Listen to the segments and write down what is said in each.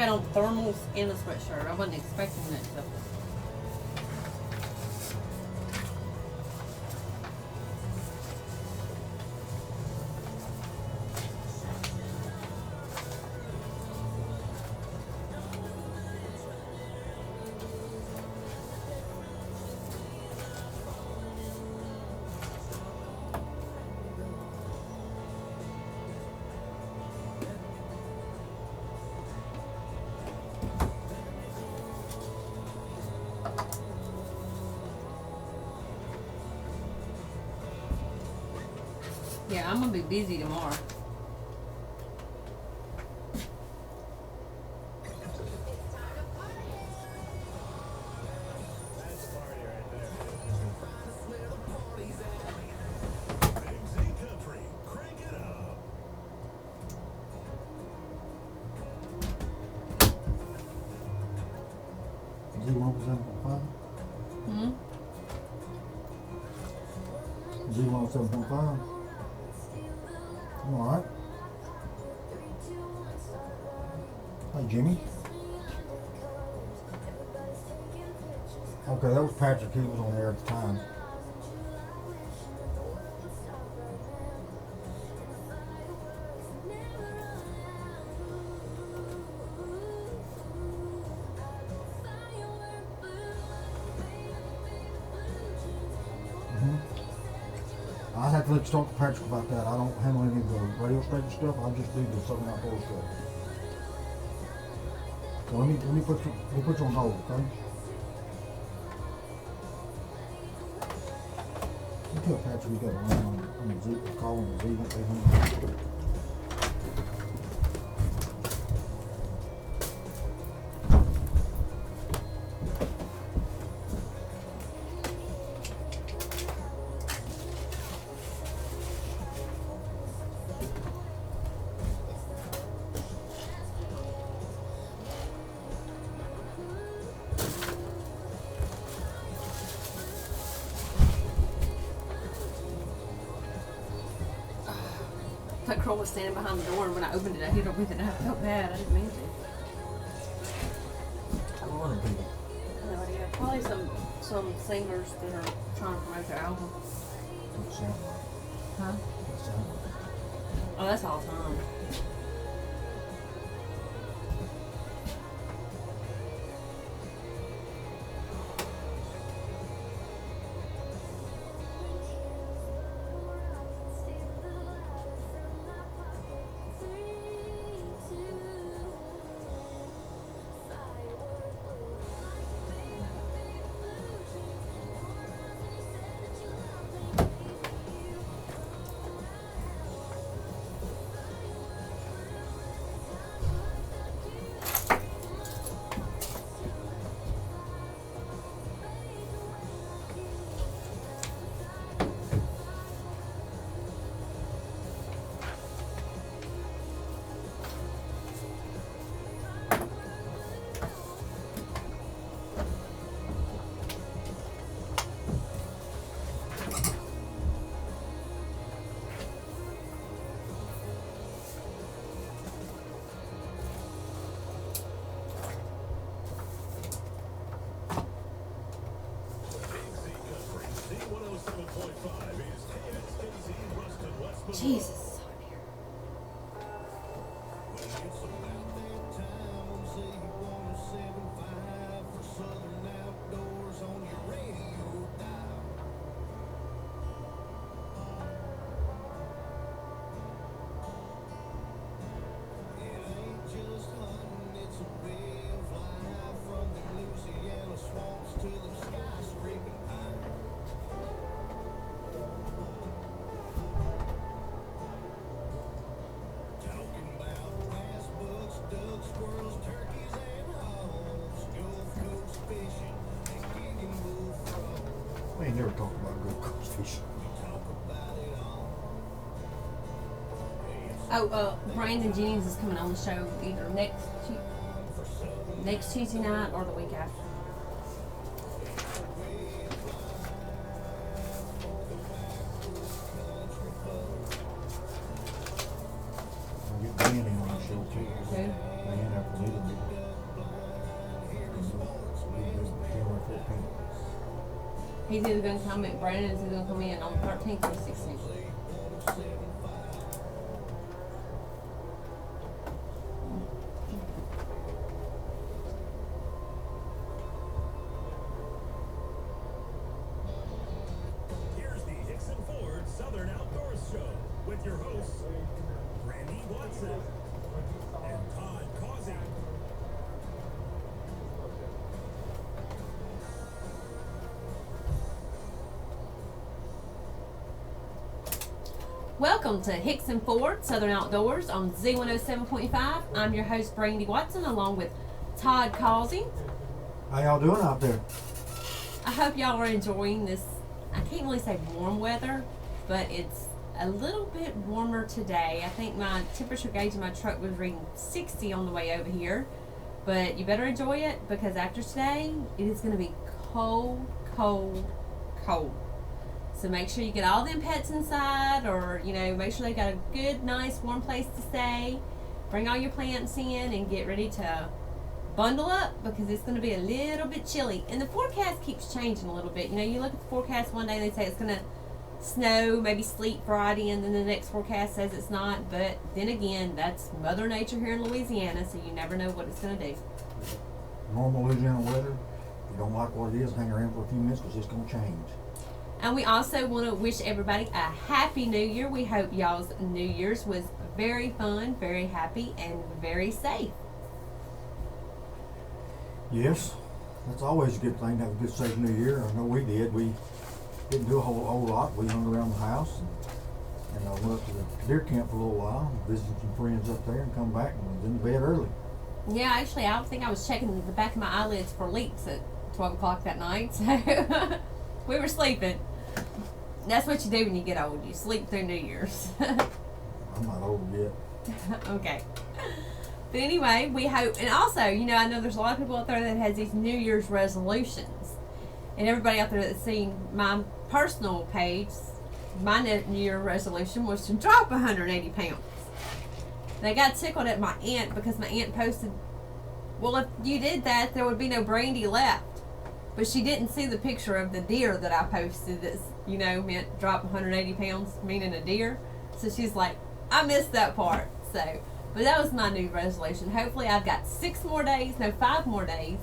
had on thermals and a sweatshirt. I wasn't expecting that stuff. Yeah, I'm gonna be busy tomorrow. Hmm? 0.7.5. Alright. Hey, Jimmy. Okay, that was Patrick. He was on there at the time. I have to let you talk to Patrick about that. I don't handle any of the radio station stuff. I just do the Southern Outdoor stuff. So let me put you on hold, okay? You tell Patrick we got a line on the Z, calling the Z800. That girl was standing behind the door, and when I opened it, I hit her with it, and I felt bad. I didn't mean to. What other people? No idea. Probably some singers that are trying to promote their album. What sound like? Huh? What sound like? Oh, that's all time. Jesus. We ain't never talked about Gold Coast fishing. Oh, Brandon Jennings is coming on the show either next Tuesday night or the week after. I'll get Danny on the show too. Who? Dan after He's either going to come in, Brandon is either going to come in on the 13th or the 16th. Here's the Hickson Ford Southern Outdoors Show with your hosts, Randy Watson and Todd Causey. Welcome to Hickson Ford Southern Outdoors on Z107.5. I'm your host, Brandy Watson, along with Todd Causey. How y'all doing out there? I hope y'all are enjoying this. I can't really say warm weather, but it's a little bit warmer today. I think my temperature gauge in my truck was reading 60 on the way over here. But you better enjoy it, because after today, it is going to be cold, cold, cold. So make sure you get all them pets inside, or, make sure they got a good, nice, warm place to stay. Bring all your plants in and get ready to bundle up, because it's going to be a little bit chilly. And the forecast keeps changing a little bit. You look at the forecast one day and they say it's going to snow, maybe sleet Friday, and then the next forecast says it's not. But then again, that's Mother Nature here in Louisiana, so you never know what it's going to do. Normal Louisiana weather. If you don't like what it is, hang around for a few minutes because it's going to change. And we also want to wish everybody a happy new year. We hope y'all's New Year's was very fun, very happy, and very safe. Yes, that's always a good thing to have a good safe New Year. I know we did. We didn't do a whole lot. We hung around the house and went up to the deer camp for a little while, visited some friends up there, and come back and was in bed early. Yeah, actually, I think I was checking the back of my eyelids for leaks at 12 o'clock that night. So we were sleeping. That's what you do when you get old. You sleep through New Year's. I'm not old yet. Okay. But anyway, we hope, and also, I know there's a lot of people out there that has these New Year's resolutions. And everybody out there that's seen my personal page, my New Year resolution was to drop 180 pounds. And I got tickled at my aunt because my aunt posted, well, if you did that, there would be no Brandy left. But she didn't see the picture of the deer that I posted that's, meant drop 180 pounds, meaning a deer. So she's like, I missed that part. So, but that was my new resolution. Hopefully I've got 5 more days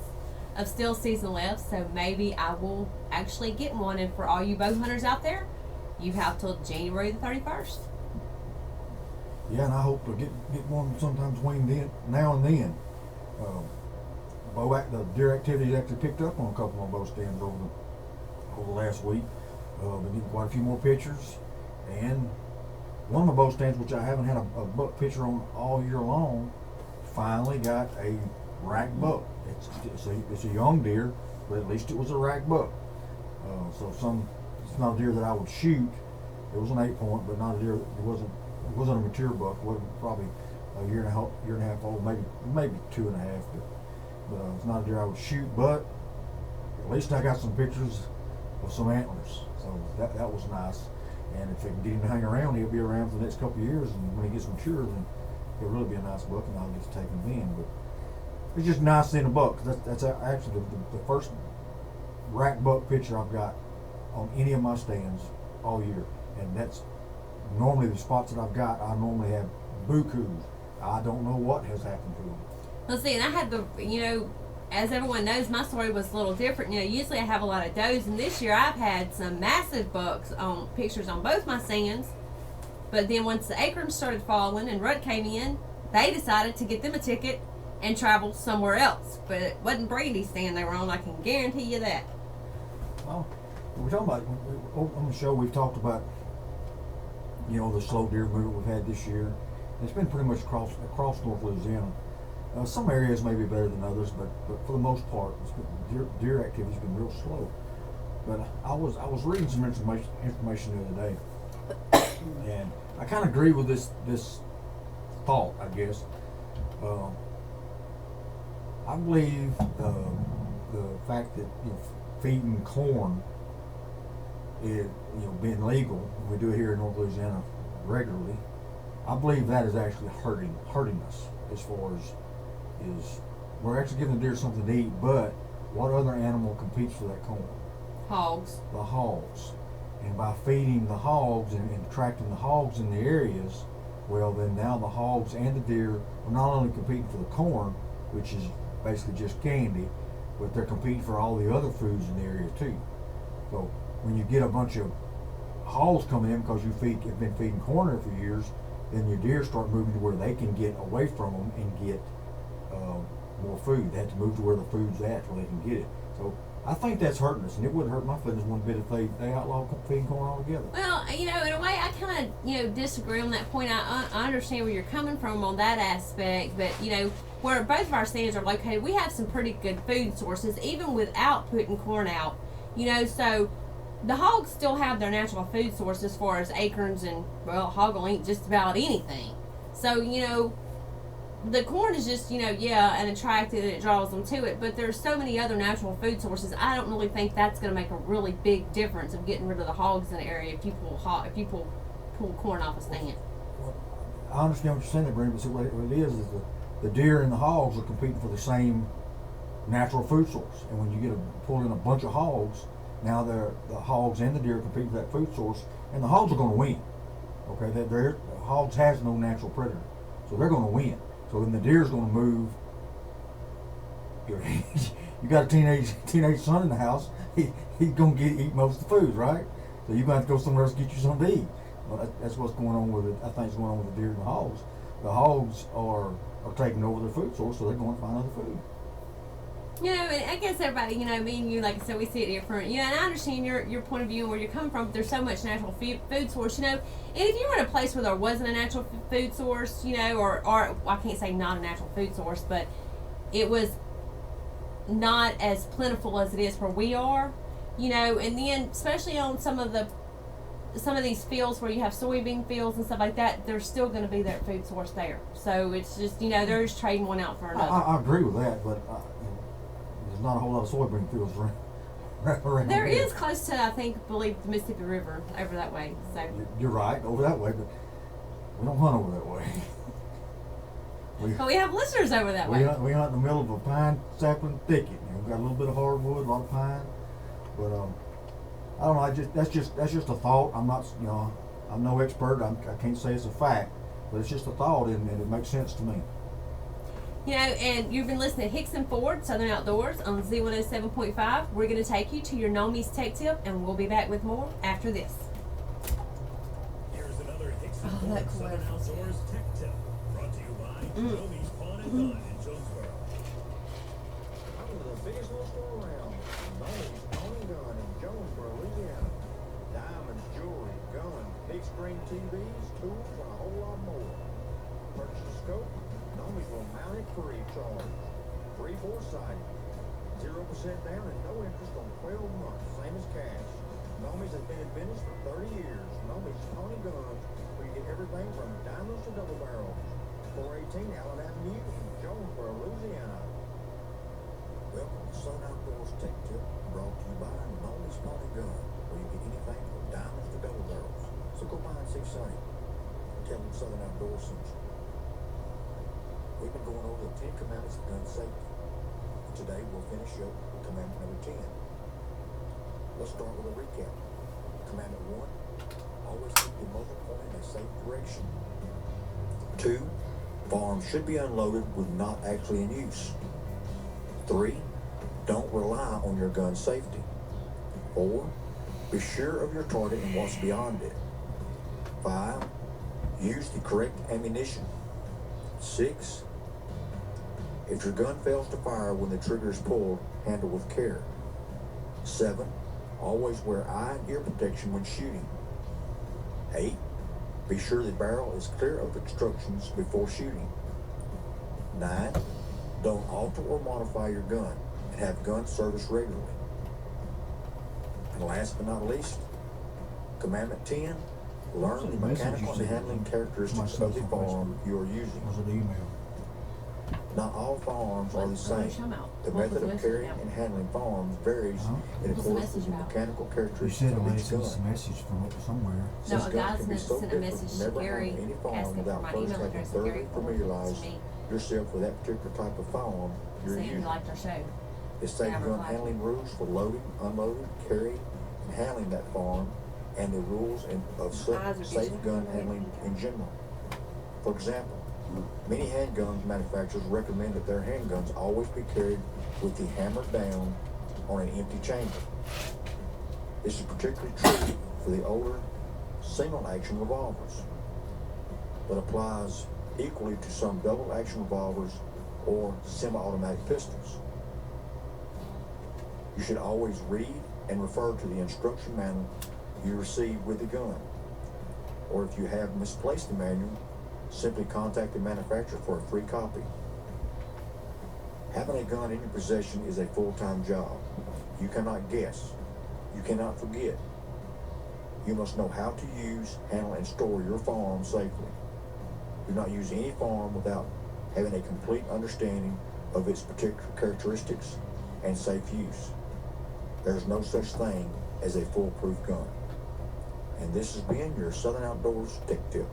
of still season left. So maybe I will actually get one. And for all you bow hunters out there, you have till January the 31st. Yeah, and I hope to get one sometime between now and then. The deer activity actually picked up on a couple of bow stands over the last week. Been getting quite a few more pictures, and one of my bow stands, which I haven't had a buck picture on all year long, finally got a rack buck. It's a young deer, but at least it was a rack buck. It's not a deer that I would shoot. It was an 8-point, but not a deer. It wasn't a mature buck. It wasn't probably a year and a half old, maybe 2.5. But it's not a deer I would shoot. But at least I got some pictures of some antlers, so that was nice. And if I can get him to hang around, he'll be around for the next couple of years. And when he gets mature, then he'll really be a nice buck, and I'll just take him in. But it's just nice seeing a buck. That's actually the first rack buck picture I've got on any of my stands all year. And that's normally the spots that I've got. I normally have bukus. I don't know what has happened to them. Let's see, and I had as everyone knows, my story was a little different. Usually I have a lot of does, and this year I've had some massive bucks on pictures on both my stands. But then once the acorns started falling and rut came in, they decided to get them a ticket and travel somewhere else. But it wasn't Brandy's stand they were on, I can guarantee you that. Well, we're talking about, on the show we've talked about, the slow deer movement we've had this year. It's been pretty much across North Louisiana. Some areas may be better than others, but for the most part, it's been, deer activity's been real slow. But I was reading some information the other day, and I kind of agree with this thought. I guess I believe the fact that feeding corn is being legal, we do it here in North Louisiana regularly. I believe that is actually hurting us as far as we're actually giving the deer something to eat, but what other animal competes for that corn? Hogs. the hogs. And by feeding the hogs and attracting the hogs in the areas, well, then now the hogs and the deer are not only competing for the corn, which is basically just candy, but they're competing for all the other foods in the area too. So when you get a bunch of hogs coming in because have been feeding corn there for years, then your deer start moving to where they can get away from them and get more food. They have to move to where the food's at where they can get it. So I think that's hurting us, and it wouldn't hurt my feelings one bit if they outlawed feeding corn altogether. Well, in a way, I kind of, disagree on that point. I understand where you're coming from on that aspect, but, where both of our stands are located, we have some pretty good food sources, even without putting corn out. So the hogs still have their natural food source as far as acorns and, well, hog will eat just about anything. So, the corn is just, an attractive and it draws them to it, but there's so many other natural food sources. I don't really think that's going to make a really big difference of getting rid of the hogs in the area if you pull corn off a stand. Well, I understand what you're saying there, Brenda, but see, what it is the deer and the hogs are competing for the same natural food source. And when you pull in a bunch of hogs, now the hogs and the deer are competing for that food source, and the hogs are going to win. Okay, the hogs has no natural predator, so they're going to win. So then the deer's going to move. You got a teenage son in the house. He's going to eat most of the food, right? So you're going to have to go somewhere else to get you something to eat. Well, that's what's going on with it. I think it's going on with the deer and the hogs. The hogs are taking over their food source, so they're going to find other food. And I guess everybody, me and you, like I said, we see it different. And I understand your point of view and where you're coming from, but there's so much natural food source, and if you were in a place where there wasn't a natural food source, or I can't say not a natural food source, but it was not as plentiful as it is where we are, and then especially on some of these fields where you have soybean fields and stuff like that, there's still going to be that food source there. So it's just, they're just trading one out for another. I agree with that, but there's not a whole lot of soybean fields around There here. is close to, I believe the Mississippi River over that way. So You're right, over that way, but we don't hunt over that way. but we have listeners over that way. We hunt in the middle of a pine sapling thicket. We've got a little bit of hardwood, a lot of pine, but I don't know. That's just a thought. I'm not, I'm no expert. I can't say it's a fact, but it's just a thought, and it makes sense to me. And you've been listening to Hickson Ford Southern Outdoors on Z107.5. We're going to take you to your Nomies Tech Tip, and we'll be back with more after this. Here's another Hickson Oh, Ford that Southern commercial's Outdoors Tech Tip, brought to you by Nomies Pawn and Gun in Jonesboro. I'm the biggest little store around. Nomies Pawn and Gun in Jonesboro, Louisiana. Diamonds, jewelry, gun, big screen TVs, tools, and a whole lot more. Purchase a scope. Nomies will mount it free of charge. Free foresight. 0% down and no interest on 12 months, same as cash. Nomies has been in business for 30 years. Nomies Pawn and Gun, where you get everything from diamonds to double barrels. 418 Allen Avenue in Jonesboro, Louisiana. Welcome to Southern Outdoors Tech Tip, brought to you by Nomies Pawn and Gun, where you get anything from diamonds to double barrels. So go by and see Sonny. Tell them Southern Outdoors sent you. We've been going over the 10 commandments of gun safety. And today we'll finish up with commandment number 10. Let's start with a recap. Commandment 1, always keep your muzzle pointed in a safe direction. 2, firearms should be unloaded when not actually in use. 3, don't rely on your gun safety. 4, be sure of your target and what's beyond it. 5, use the correct ammunition. 6, if your gun fails to fire when the trigger is pulled, handle with care. 7, always wear eye and ear protection when shooting. 8, be sure the barrel is clear of obstructions before shooting. 9, don't alter or modify your gun and have gun service regularly. And last but not least, Commandment 10, learn the mechanical and handling characteristics of the firearm you are using. Was it email? Not all firearms are the same. The What was method the of message carrying about? and handling firearms varies in What was the accordance with message the about? mechanical You characteristics said of somebody each sent us a gun. message from somewhere. No, Since a guns guy's can be so sent a different, message to never Gary own any firearm asking for without my first email having address, and thoroughly Gary forwarded it familiarized to me, yourself with that particular type of firearm you're saying he using. liked our show. is safe gun handling rules for loading, unloading, carrying, and handling that firearm, and the rules of safe gun handling in general. For example, many handgun manufacturers recommend that their handguns always be carried with the hammer down on an empty chamber. This is particularly true for the older single-action revolvers, but applies equally to some double-action revolvers or semi-automatic pistols. You should always read and refer to the instruction manual you receive with the gun, or if you have misplaced the manual, simply contact the manufacturer for a free copy. Having a gun in your possession is a full-time job. You cannot guess. You cannot forget. You must know how to use, handle, and store your firearm safely. Do not use any firearm without having a complete understanding of its particular characteristics and safe use. There is no such thing as a foolproof gun. And this has been your Southern Outdoors Tech Tip.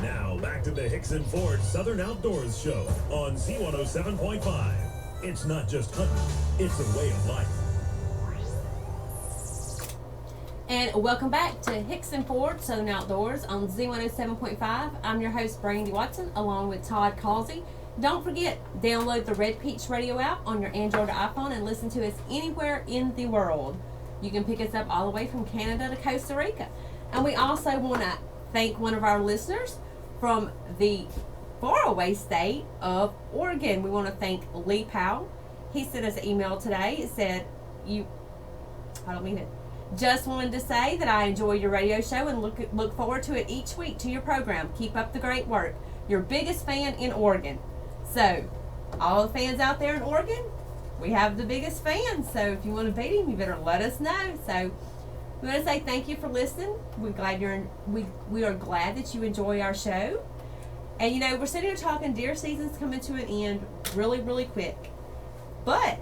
Now back to the Hickson Ford Southern Outdoors Show on Z107.5. It's not just hunting, it's a way of life. And welcome back to Hickson Ford Southern Outdoors on Z107.5. I'm your host, Brandy Watson, along with Todd Causey. Don't forget, download the Red Peach Radio app on your Android or iPhone and listen to us anywhere in the world. You can pick us up all the way from Canada to Costa Rica. And we also want to thank one of our listeners from the faraway state of Oregon. We want to thank Lee Powell. He sent us an email today. It said, just wanted to say that I enjoy your radio show and look forward to it each week to your program. Keep up the great work. Your biggest fan in Oregon. So, all the fans out there in Oregon, we have the biggest fans. So if you want to beat him, you better let us know. So we want to say thank you for listening. We are glad that you enjoy our show. And you know, we're sitting here talking deer season's coming to an end really, really quick. But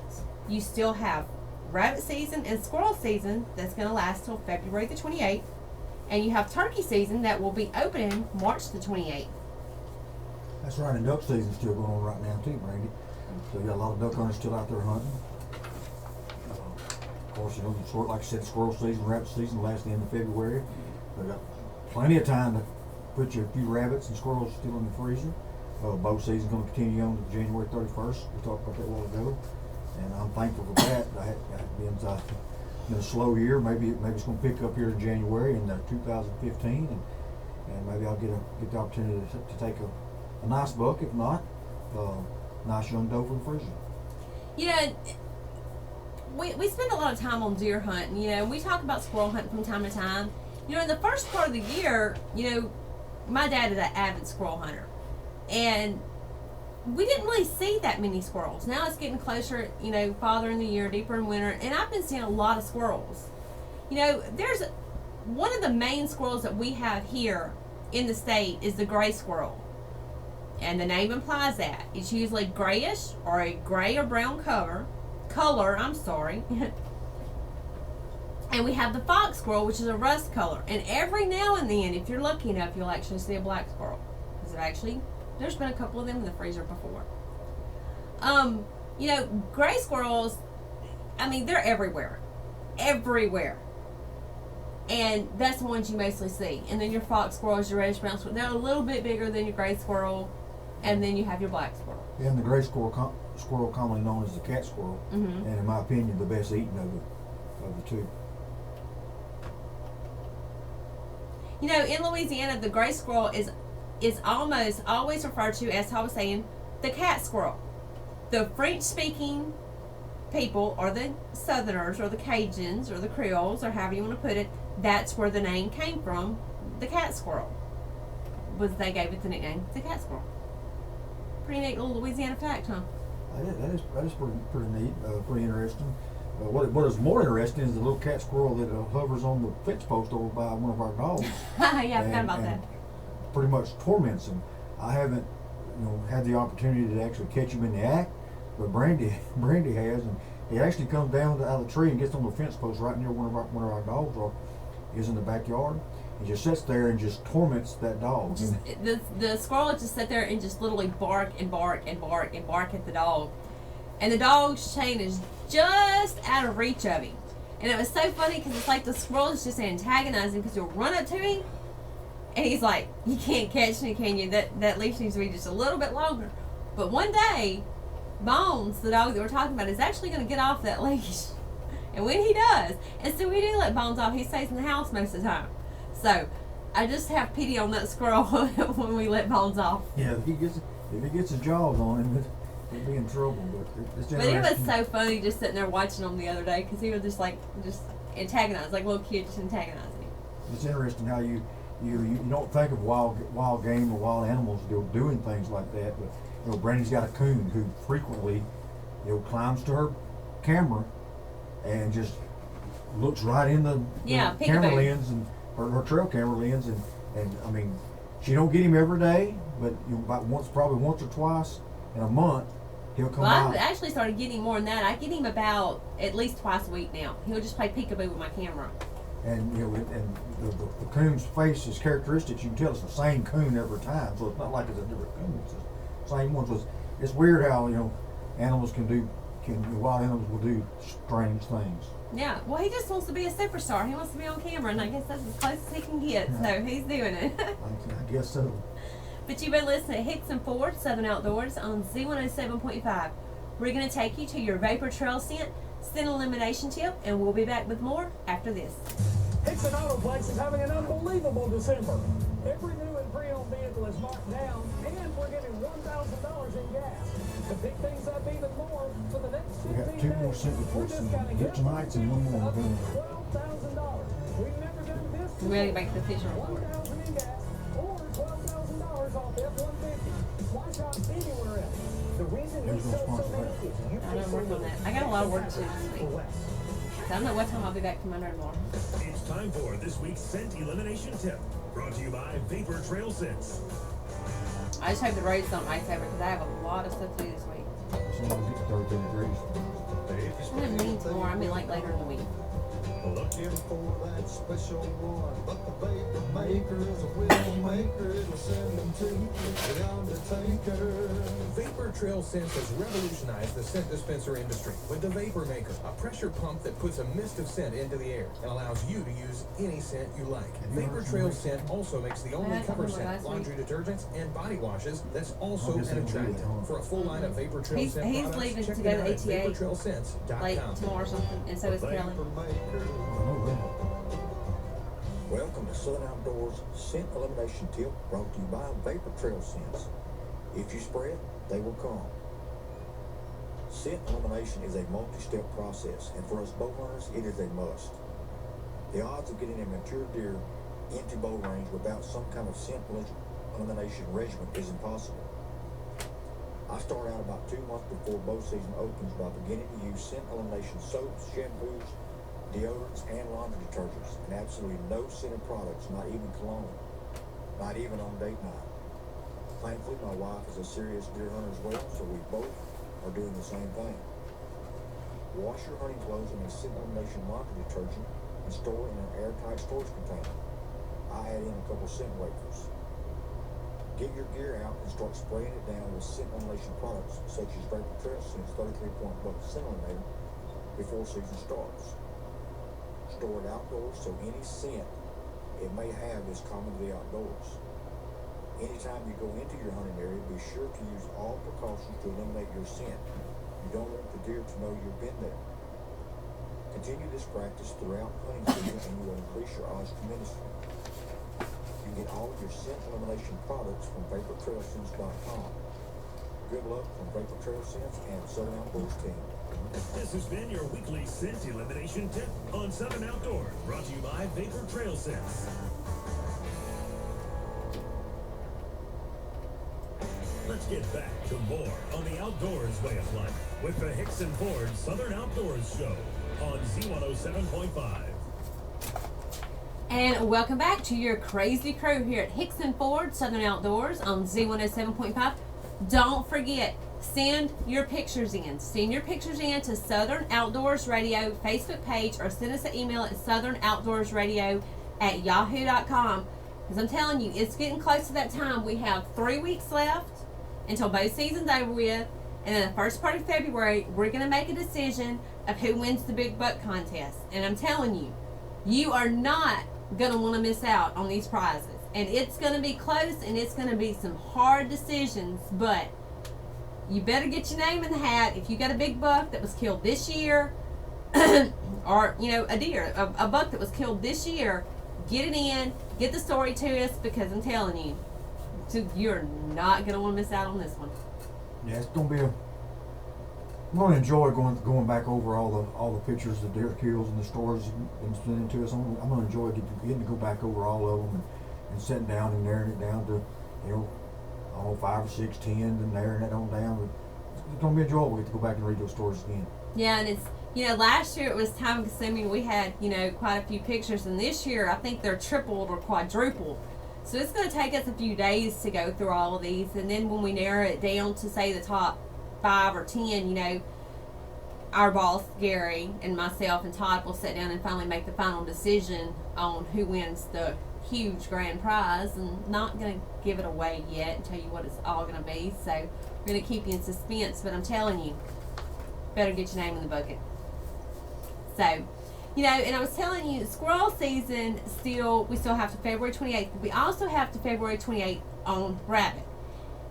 you still have rabbit season and squirrel season that's going to last till February the 28th. And you have turkey season that will be opening March the 28th. That's right, and duck season's still going on right now too, Brandy. So you got a lot of duck hunters still out there hunting. Of course, you know, like I said, squirrel season, rabbit season lasts the end of February. They got plenty of time to put you a few rabbits and squirrels still in the freezer. Bow season's going to continue on to January 31st. We talked about that a while ago, and I'm thankful for that. It's been a slow year. Maybe it's going to pick up here in January in 2015, and maybe I'll get the opportunity to take a nice buck. If not, nice young doe for the freezer. You know, we spend a lot of time on deer hunting. You know, we talk about squirrel hunting from time to time. You know, in the first part of the year, you know, my dad is an avid squirrel hunter, and we didn't really see that many squirrels. Now it's getting closer, you know, farther in the year, deeper in winter, and I've been seeing a lot of squirrels. You know, there's one of the main squirrels that we have here in the state is the gray squirrel. And the name implies that. It's usually grayish or a gray or brown color, And we have the fox squirrel, which is a rust color. And every now and then, if you're lucky enough, you'll actually see a black squirrel. Because there's been a couple of them in the freezer before. You know, gray squirrels, I mean, they're everywhere. Everywhere. And that's the ones you mostly see. And then your fox squirrels, your reddish brown squirrel, they're a little bit bigger than your gray squirrel. And then you have your black squirrel. And the gray squirrel, commonly known as the cat squirrel, Mm-hmm. and in my opinion, the best eating of the two. You know, in Louisiana, the gray squirrel is almost always referred to, as I was saying, the cat squirrel. The French-speaking people, or the Southerners, or the Cajuns, or the Creoles, or however you want to put it, that's where the name came from. The cat squirrel they gave it the nickname, the cat squirrel. Pretty neat little Louisiana fact, huh? That is pretty neat, pretty interesting. What is more interesting is the little cat squirrel that hovers on the fence post over by one of our dogs. Yeah, I forgot about that. Pretty much torments him. I haven't, had the opportunity to actually catch him in the act, but Brandy has, and he actually comes down out of the tree and gets on the fence post right near one of our dogs is in the backyard, He just sits there and just torments that dog. Just, the squirrel would just sit there and just literally bark and bark and bark and bark at the dog. And the dog's chain is just out of reach of him. And it was so funny because it's like the squirrel is just antagonizing because you'll run up to him and he's like, you can't catch me, can you? That leash needs to be just a little bit longer. But one day, Bones, the dog that we're talking about, is actually going to get off that leash. And when he does, and so we do let Bones off, he stays in the house most of the time. So I just have pity on that squirrel when we let Bones off. Yeah, if he gets his jaws on him, he'll be in trouble. It's But it was interesting. so funny just sitting there watching him the other day because he was just antagonize, like little kid just antagonizing him. It's interesting how you don't think of wild game or wild animals doing things like that, but Brandy's got a coon who frequently climbs to her camera and just looks right in the Yeah, camera peekaboo. lens and her trail camera lens and I mean she don't get him every day, but probably once or twice in a month he'll come Well, out. I've actually started getting more than that. I get him about at least twice a week now. He'll just play peekaboo with my camera. And the coon's face is characteristics. You can tell it's the same coon every time, so it's not like it's a different coon. It's the same one. So it's weird how wild animals will do strange things. Yeah, well, he just wants to be a superstar. He wants to be on camera, and I guess that's as close as he can get. So he's doing it. I guess so. But you've been listening to Hicks and Ford Southern Outdoors on Z107.5. We're going to take you to your Vapor Trail scent elimination tip, and we'll be back with more after this. Hickson Autoplex is having an unbelievable December. Every new and pre-owned vehicle is marked down, and we're giving $1,000 in gas. To pick things up even more, for the next 15 We got two more days, scent we're reports discounting and tonight's and one more up to we're $12,000. We've never done this We're ready to before. make the fishing report. $1,000 in gas or $12,000 off F-150. Why shop anywhere else? The reason we Who's gonna sell so sponsor many that? is you I don't work on that. I got a lot of work to do this week. for less. So I don't know what time I'll be back from my nerd more. It's time for this week's scent elimination tip, brought to you by Vapor Trail Scents. I just hope the roads don't ice over because I have a lot of stuff to do this week. So we'll get to 13 degrees. I didn't mean tomorrow. I mean like later in the week. Looking for that special one, but the vapor maker is a will maker. It'll send them to the undertaker. Vapor Trail Scents has revolutionized the scent dispenser industry with the Vapor Maker, a pressure pump that puts a mist of scent into the air and allows you to use any scent you like. Vapor Trail Scent also makes the only I cover remember scent, last laundry detergents, and body washes that's also I guess an they don't do attractant. that, huh? For a full line of Vapor Trail He's- Scent he's products, leaving check to it go to out at ATA vaportrailscents.com. Like tomorrow or something, and so is Kelly. Vapor maker. I know that. Welcome to Southern Outdoors Scent Elimination Tip, brought to you by Vapor Trail Scents. If you spread, they will come. Scent elimination is a multi-step process, and for us bow hunters, it is a must. The odds of getting a mature deer into bow range without some kind of scent elimination regimen is impossible. I start out about 2 months before bow season opens by beginning to use scent elimination soaps, shampoos, deodorants, and laundry detergents, and absolutely no scented products, not even cologne, not even on date night. Thankfully, my wife is a serious deer hunter as well, so we both are doing the same thing. Wash your hunting clothes in a scent elimination laundry detergent and store in an airtight storage container. I add in a couple scent wafers. Get your gear out and start spraying it down with scent elimination products such as Vapor Trail Scents 33-point buck scent eliminator before season starts. Store it outdoors so any scent it may have is common to the outdoors. Anytime you go into your hunting area, be sure to use all precautions to eliminate your scent. You don't want the deer to know you've been there. Continue this practice throughout hunting season and you will increase your odds tremendously. You can get all of your scent elimination products from VaporTrailScents.com. Good luck from Vapor Trail Scents and Southern Outdoors team. This has been your weekly scent elimination tip on Southern Outdoors, brought to you by Vapor Trail Scents. Let's get back to more on the outdoors way of life with the Hicks and Ford Southern Outdoors Show on Z107.5. And welcome back to your crazy crew here at Hicks and Ford Southern Outdoors on Z107.5. Don't forget, send your pictures in. Send your pictures in to Southern Outdoors Radio Facebook page or send us an email at southernoutdoorsradio at yahoo.com. Because I'm telling you, it's getting close to that time. We have 3 weeks left until both season's over with. And then the first part of February, we're going to make a decision of who wins the Big Buck contest. And I'm telling you, you are not going to want to miss out on these prizes. And it's going to be close, and it's going to be some hard decisions. But you better get your name in the hat. If you got a big buck that was killed this year, or, you know, a deer, a buck that was killed this year, get it in, get the story to us, because I'm telling you, you're not going to want to miss out on this one. Yeah, it's gonna be I'm gonna enjoy going back over all the pictures, the deer kills and the stories and sending to us. I'm gonna enjoy getting to go back over all of them and sitting down and narrowing it down to, you know, all 5 or 6, 10, and narrowing it on down. It's gonna be enjoyable to get to go back and read those stories again. Yeah, and it's, you know, last year it was time consuming. We had, you know, quite a few pictures, and this year I think they're tripled or quadrupled. So it's going to take us a few days to go through all of these, and then when we narrow it down to, say, the top 5 or 10, you know, our boss, Gary, and myself and Todd will sit down and finally make the final decision on who wins the huge grand prize. And not going to give it away yet and tell you what it's all going to be. So we're going to keep you in suspense, but I'm telling you, better get your name in the bucket. So, you know, and I was telling you, squirrel season we still have to February 28th. But we also have to February 28th on rabbit.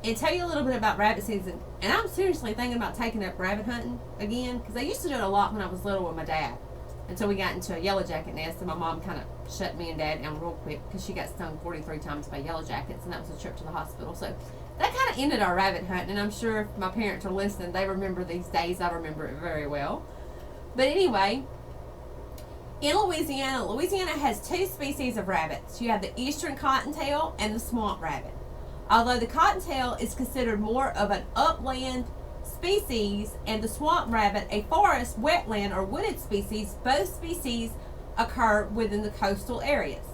And tell you a little bit about rabbit season. And I'm seriously thinking about taking up rabbit hunting again, because I used to do it a lot when I was little with my dad. Until we got into a yellow jacket nest, and my mom kind of shut me and Dad down real quick because she got stung 43 times by yellow jackets, and that was a trip to the hospital. So that kind of ended our rabbit hunting. And I'm sure if my parents are listening, they remember these days. I remember it very well. But anyway, in Louisiana has 2 species of rabbits. You have the eastern cottontail and the swamp rabbit. Although the cottontail is considered more of an upland species and the swamp rabbit a forest, wetland, or wooded species, both species occur within the coastal areas.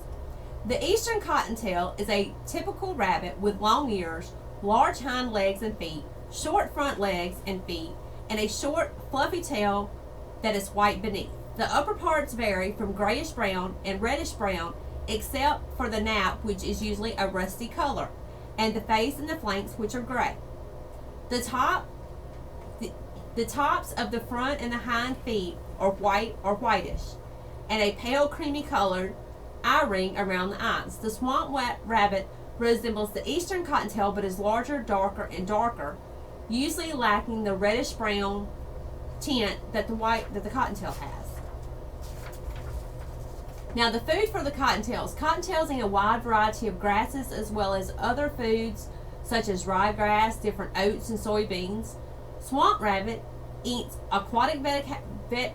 The eastern cottontail is a typical rabbit with long ears, large hind legs and feet, short front legs and feet, and a short, fluffy tail that is white beneath. The upper parts vary from grayish brown and reddish brown, except for the nap, which is usually a rusty color, and the face and the flanks, which are gray. The tops of the front and the hind feet are white or whitish, and a pale creamy colored eye ring around the eyes. The swamp rabbit resembles the eastern cottontail, but is larger, darker, and darker, usually lacking the reddish brown tint that the cottontail has. Now, the food for the cottontails. Cottontails eat a wide variety of grasses as well as other foods such as ryegrass, different oats, and soybeans. Swamp rabbit eats aquatic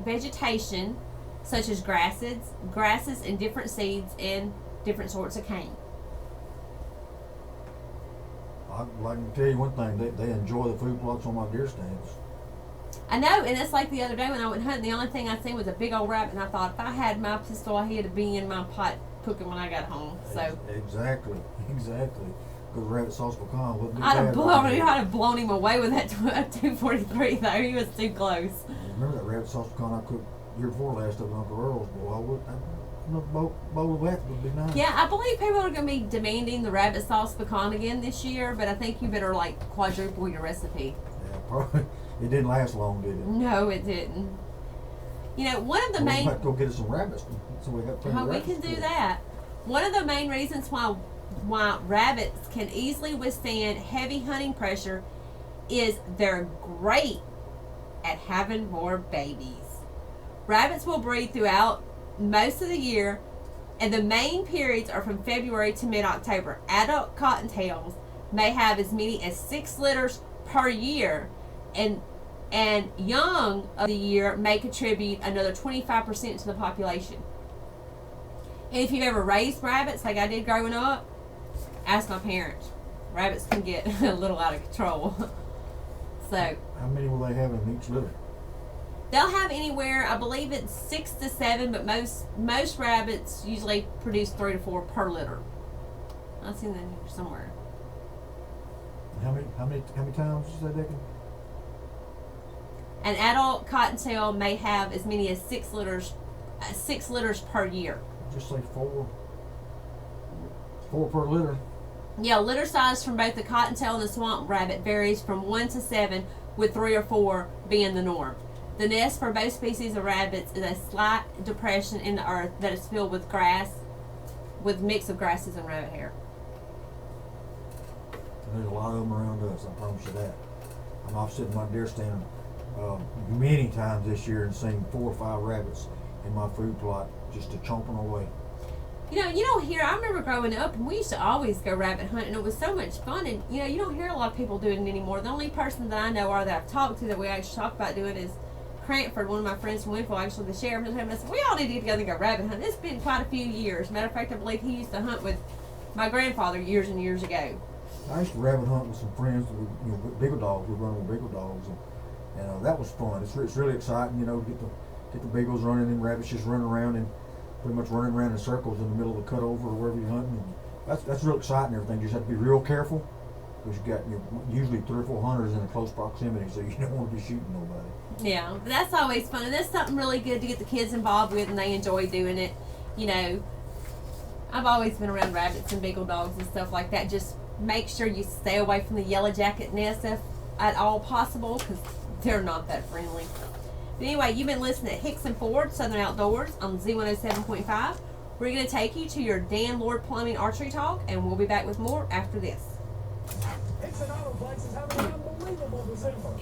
vegetation such as grasses and different seeds and different sorts of cane. I can tell you one thing, they enjoy the food plots on my deer stands. I know, and it's like the other day when I went hunting, the only thing I seen was a big old rabbit, and I thought if I had my pistol, I had to be in my pot cooking when I got home. So Exactly. Because rabbit sauce pecan wouldn't be I'd bad. have blown him away with that 243 though. He was too close. Remember that rabbit sauce pecan I cooked year before last of Uncle Earl's? Boy, bowl of that would be nice. Yeah, I believe people are going to be demanding the rabbit sauce pecan again this year, but I think you better like quadruple your recipe. Yeah, probably. It didn't last long, did it? No, it didn't. You know, one of the We main... might go get us some rabbits, so we got plenty of we rabbits can to do cook. that. One of the main reasons why rabbits can easily withstand heavy hunting pressure is they're great at having more babies. Rabbits will breed throughout most of the year, and the main periods are from February to mid-October. Adult cottontails may have as many as 6 litters per year, and young of the year may contribute another 25% to the population. And if you've ever raised rabbits like I did growing up, ask my parents. Rabbits can get a little out of control. So How many will they have in each litter? they'll have anywhere, I believe it's 6 to 7, but most rabbits usually produce 3 to 4 per litter. I've seen that here somewhere. How many times you said they can? An adult cottontail may have as many as 6 litters per year. Just say 4. 4 per litter. Yeah, litter size from both the cottontail and the swamp rabbit varies from 1 to 7, with 3 or 4 being the norm. The nest for both species of rabbits is a slight depression in the earth that is filled with grass, with a mix of grasses and rabbit hair. There's a lot of them around us, I promise you that. I've sitting in my deer stand many times this year and seen 4 or 5 rabbits in my food plot just chomping away. You don't hear, I remember growing up and we used to always go rabbit hunting and it was so much fun, and you don't hear a lot of people doing it anymore. The only person that I know or that I've talked to that we actually talk about doing is Cranford, one of my friends from Winfield, actually the sheriff. And I said, we all need to get together and go rabbit hunting. It's been quite a few years. Matter of fact, I believe he used to hunt with my grandfather years and years ago. I used to rabbit hunt with some friends with beagle dogs. We run with beagle dogs, and that was fun. It's really exciting, to get the beagles running and rabbits just running around and pretty much running around in circles in the middle of the cutover or wherever you're hunting. And that's real exciting. Everything, you just have to be real careful because you got usually 3 or 4 hunters in a close proximity, so you don't want to be shooting nobody. Yeah, but that's always fun, and that's something really good to get the kids involved with, and they enjoy doing it. I've always been around rabbits and beagle dogs and stuff like that. Just make sure you stay away from the yellow jacket nest if at all possible, because they're not that friendly. But anyway, you've been listening to Hicks and Ford Southern Outdoors on Z107.5. We're going to take you to your Dan Lord Plumbing Archery Talk, and we'll be back with more after this. Hickson Autoplex is having an unbelievable December.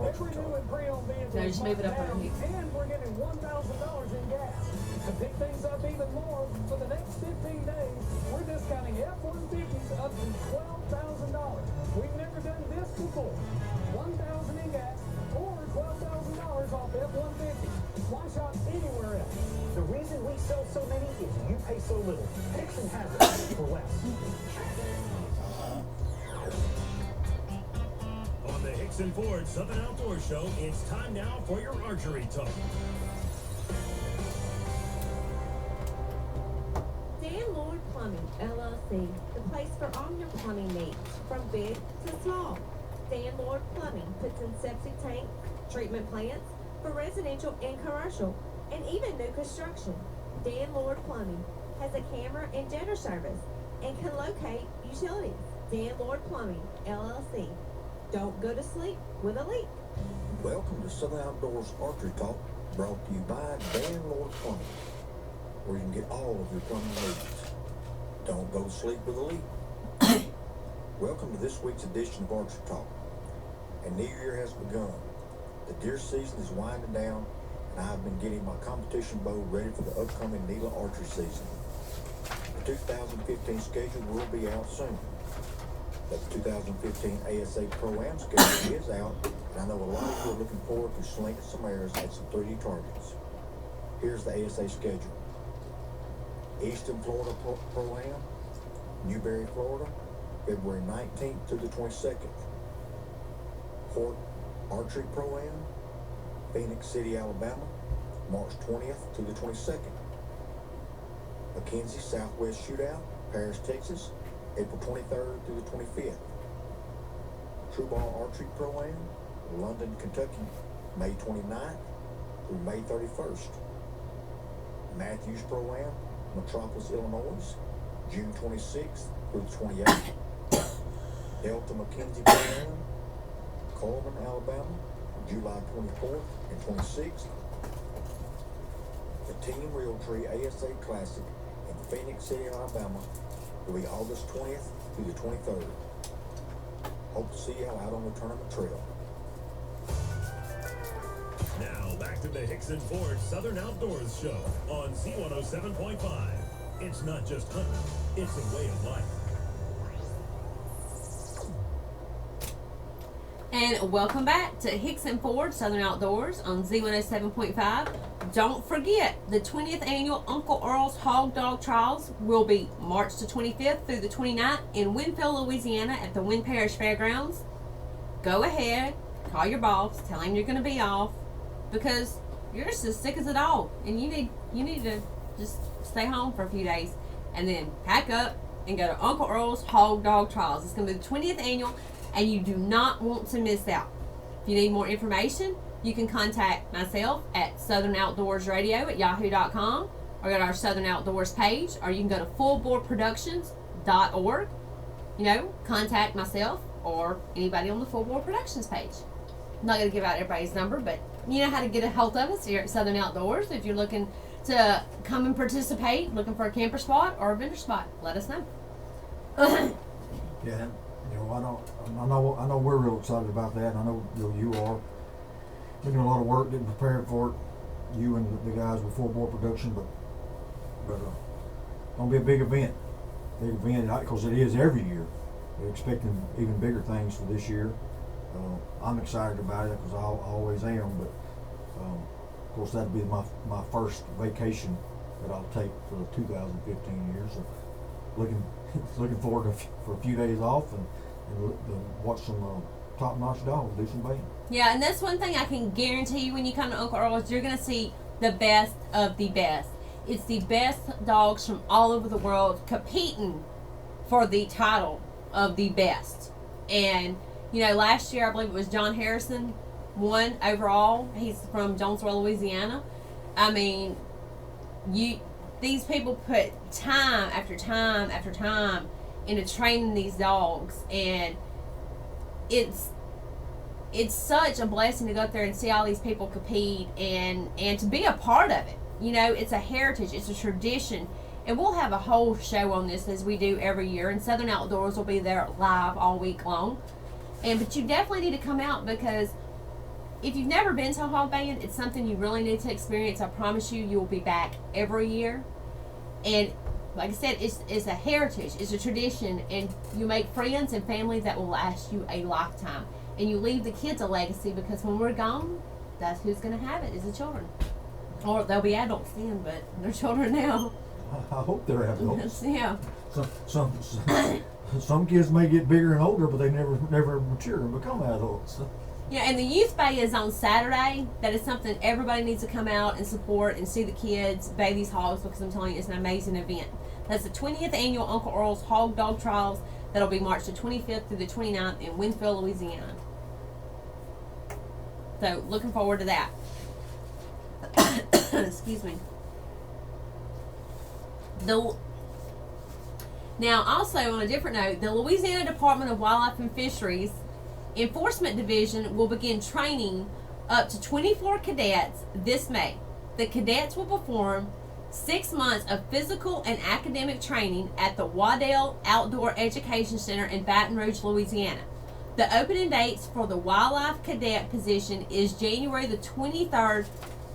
Every new and pre-owned vehicle No, is just move it up marked down, underneath. and we're giving $1,000 in gas. To pick things up even more, for the next 15 days, we're discounting F-150s up to $12,000. We've never done this before. $1,000 in gas or $12,000 off F-150. Why shop anywhere else? The reason we sell so many is you pay so little. Hickson has it for less. On the Hickson Ford Southern Outdoors Show, it's time now for your archery talk. Dan Lord Plumbing, LLC, the place for all your plumbing needs, from big to small. Dan Lord Plumbing puts in septic tanks, treatment plants for residential and commercial, and even new construction. Dan Lord Plumbing has a camera and jetter service and can locate utilities. Dan Lord Plumbing, LLC. Don't go to sleep with a leak. Welcome to Southern Outdoors Archery Talk, brought to you by Dan Lord Plumbing, where you can get all of your plumbing needs. Don't go to sleep with a leak. Welcome to this week's edition of Archery Talk. A new year has begun. The deer season is winding down, and I've been getting my competition bow ready for the upcoming NELA archery season. The 2015 schedule will be out soon. But the 2015 ASA Pro-Am schedule is out, and I know a lot of you are looking forward to slinging some arrows at some 3D targets. Here's the ASA schedule. Eastern Florida Pro-Am, Newberry, Florida, February 19th to the 22nd. Hort Archery Pro-Am, Phoenix City, Alabama, March 20th to the 22nd. McKenzie Southwest Shootout, Paris, Texas, April 23rd through the 25th. True Ball Archery Pro-Am, London, Kentucky, May 29th through May 31st. Matthews Pro-Am, Metropolis, Illinois, June 26th through the 28th. Delta McKenzie Pro-Am, Coleman, Alabama, July 24th and 26th. The Team Realtree ASA Classic in Phoenix City, Alabama, will be August 20th through the 23rd. Hope to see y'all out on the tournament trail. Now back to the Hickson Ford Southern Outdoors Show on Z107.5. It's not just hunting, it's a way of life. And welcome back to Hicks and Ford Southern Outdoors on Z107.5. Don't forget, the 20th annual Uncle Earl's Hog Dog Trials will be March the 25th through the 29th in Winfield, Louisiana at the Wynn Parish Fairgrounds. Go ahead, call your boss, tell him you're going to be off, because you're just as sick as a dog, and you need to just stay home for a few days and then pack up and go to Uncle Earl's Hog Dog Trials. It's going to be the 20th annual, and you do not want to miss out. If you need more information, you can contact myself at southernoutdoorsradio@yahoo.com, or go to our Southern Outdoors page, or you can go to fullboardproductions.com fullboard.org. You know, contact myself or anybody on the Full Board Productions page. I'm not going to give out everybody's number, but you know how to get a hold of us here at Southern Outdoors. If you're looking to come and participate, looking for a camper spot or a vendor spot, let us know. Yeah, you know, I know we're real excited about that, and I know you are. We're doing a lot of work getting prepared for it. You and the guys with Full Board Production, but gonna be a big event, because it is every year. They're expecting even bigger things for this year. I'm excited about it because I always am, but of course that'd be my first vacation that I'll take for the 2015 year. So looking forward for a few days off and watch some top-notch dogs do some baiting. Yeah, and that's one thing I can guarantee you when you come to Uncle Earl's, you're going to see the best of the best. It's the best dogs from all over the world competing for the title of the best. And, you know, last year I believe it was John Harrison won overall. He's from Jonesboro, Louisiana. I mean, these people put time after time after time into training these dogs, and it's such a blessing to go up there and see all these people compete and to be a part of it. You know, it's a heritage, it's a tradition, and we'll have a whole show on this as we do every year, and Southern Outdoors will be there live all week long. But you definitely need to come out, because if you've never been to a hog band, it's something you really need to experience. I promise you, you'll be back every year. And like I said, it's a heritage, it's a tradition, and you make friends and family that will last you a lifetime. And you leave the kids a legacy, because when we're gone, that's who's going to have it, is the children. Or they'll be adults then, but they're children now. I hope they're adults. Yeah. Some kids may get bigger and older, but they never mature and become adults. Yeah, and the youth bay is on Saturday. That is something everybody needs to come out and support and see the kids bay these hogs, because I'm telling you, it's an amazing event. That's the 20th annual Uncle Earl's Hog Dog Trials. That'll be March the 25th through the 29th in Winsville, Louisiana. So, looking forward to that. Excuse me. Now, also on a different note, the Louisiana Department of Wildlife and Fisheries Enforcement Division will begin training up to 24 cadets this May. The cadets will perform 6 months of physical and academic training at the Waddell Outdoor Education Center in Baton Rouge, Louisiana. The opening dates for the wildlife cadet position is January the 23rd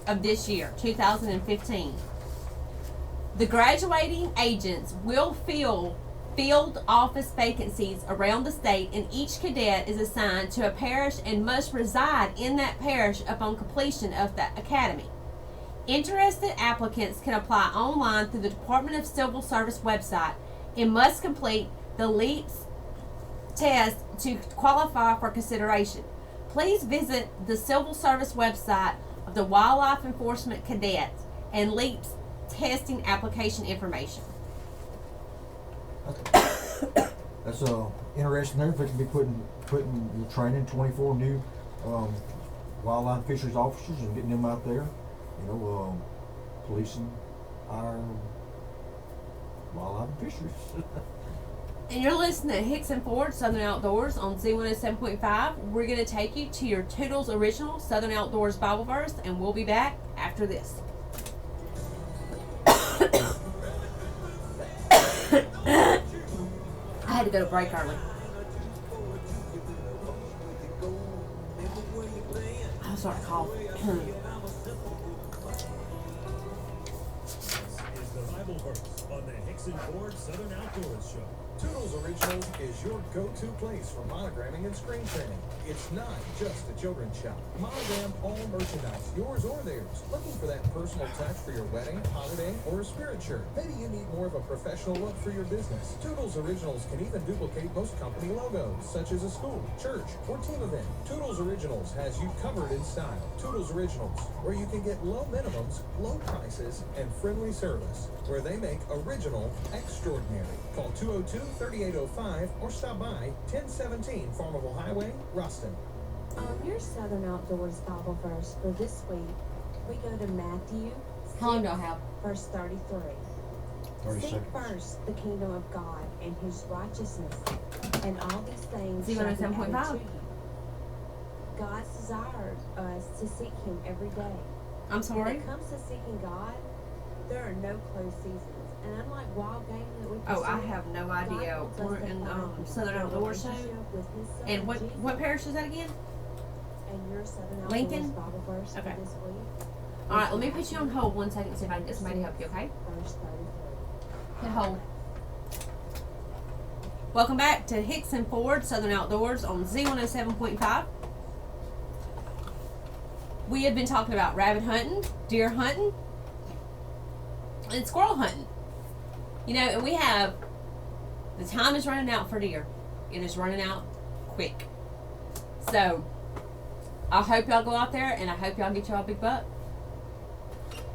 of this year, 2015. The graduating agents will fill field office vacancies around the state, and each cadet is assigned to a parish and must reside in that parish upon completion of the academy. Interested applicants can apply online through the Department of Civil Service website and must complete the LEAPS test to qualify for consideration. Please visit the Civil Service website of the Wildlife Enforcement Cadets and LEAPS testing application information. That's interesting there. If they can be putting in training 24 new wildlife fisheries officers and getting them out there, policing our wildlife and fisheries. And you're listening to Hicks and Ford Southern Outdoors on Z107.5. We're going to take you to your Toodles Original Southern Outdoors Bible verse, and we'll be back after this. I had to go to break early. I was sort of coughing. This is the Bible verse on the Hicks and Ford Southern Outdoors Show. Toodles Originals is your go-to place for monogramming and screen printing. It's not just a children's shop. Monogram all merchandise, yours or theirs. Looking for that personal touch for your wedding, holiday, or a spirit shirt? Maybe you need more of a professional look for your business. Toodles Originals can even duplicate most company logos, such as a school, church, or team event. Toodles Originals has you covered in style. Toodles Originals, where you can get low minimums, low prices, and friendly service. Where they make original extraordinary. Call 202-3805 or stop by 1017 Farmable Highway, Ruston. On your Southern Outdoors Bible verse for this week, we go to Matthew How long do I have? verse 33. 30 Seek seconds. first the kingdom of God and his righteousness, and all these things See, shall be 107.5. added to you. God desires us to seek him every day. I'm When sorry. it comes to seeking God, there are no closed seasons. And unlike wild game that we Oh, I pursue, have no God idea. wants us We're to in find Southern a Outdoors Show. relationship with his son, And what Jesus. parish is that again? And your Southern Outdoors Lincoln? Bible verse Okay. for this week. All right, let me put you on hold 1 second, see if I can get somebody to help you, okay? Verse 33. Hit hold. Welcome back to Hickson Ford Southern Outdoors on Z107.5. We have been talking about rabbit hunting, deer hunting, and squirrel hunting. You know, and we have, the time is running out for deer. It is running out quick. So, I hope y'all go out there and I hope y'all get y'all a big buck.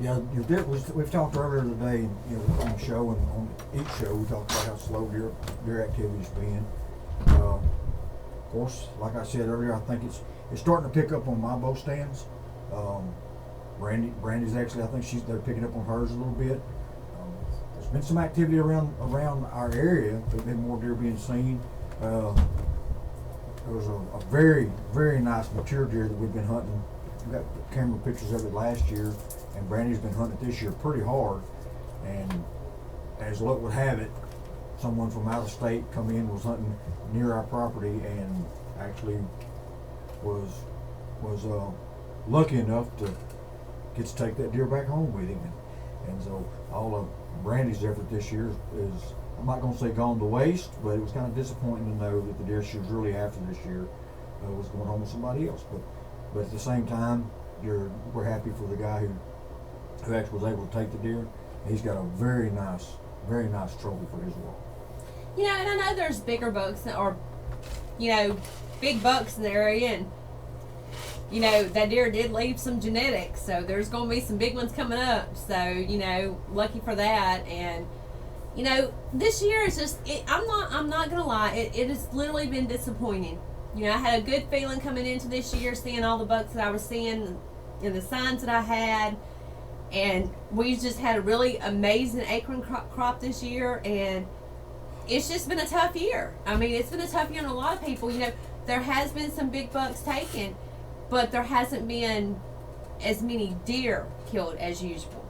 Yeah, we've talked earlier today, you know, on the show and on each show, we talked about how slow deer activity's been. Of course, like I said earlier, I think it's starting to pick up on my bow stands. Brandy's actually, I think they're picking up on hers a little bit. There's been some activity around our area. There's been more deer being seen. There was a very, very nice mature deer that we've been hunting. We got camera pictures of it last year, and Brandy's been hunting it this year pretty hard. And as luck would have it, someone from out of state come in, was hunting near our property, and actually was lucky enough to get to take that deer back home with him. And so all of Brandy's effort this year is, I'm not going to say gone to waste, but it was kind of disappointing to know that the deer she was really after this year was going home with somebody else. But at the same time, we're happy for the guy who actually was able to take the deer. He's got a very nice trophy for his wall. You know, and I know there's bigger bucks that are, you know, big bucks in the area, and you know, that deer did leave some genetics, so there's going to be some big ones coming up. So, you know, lucky for that. And, you know, this year is just, I'm not going to lie, it has literally been disappointing. You know, I had a good feeling coming into this year, seeing all the bucks that I was seeing and the signs that I had. And we just had a really amazing acorn crop this year, and it's just been a tough year. I mean, it's been a tough year on a lot of people. You know, there has been some big bucks taken, but there hasn't been as many deer killed as usual.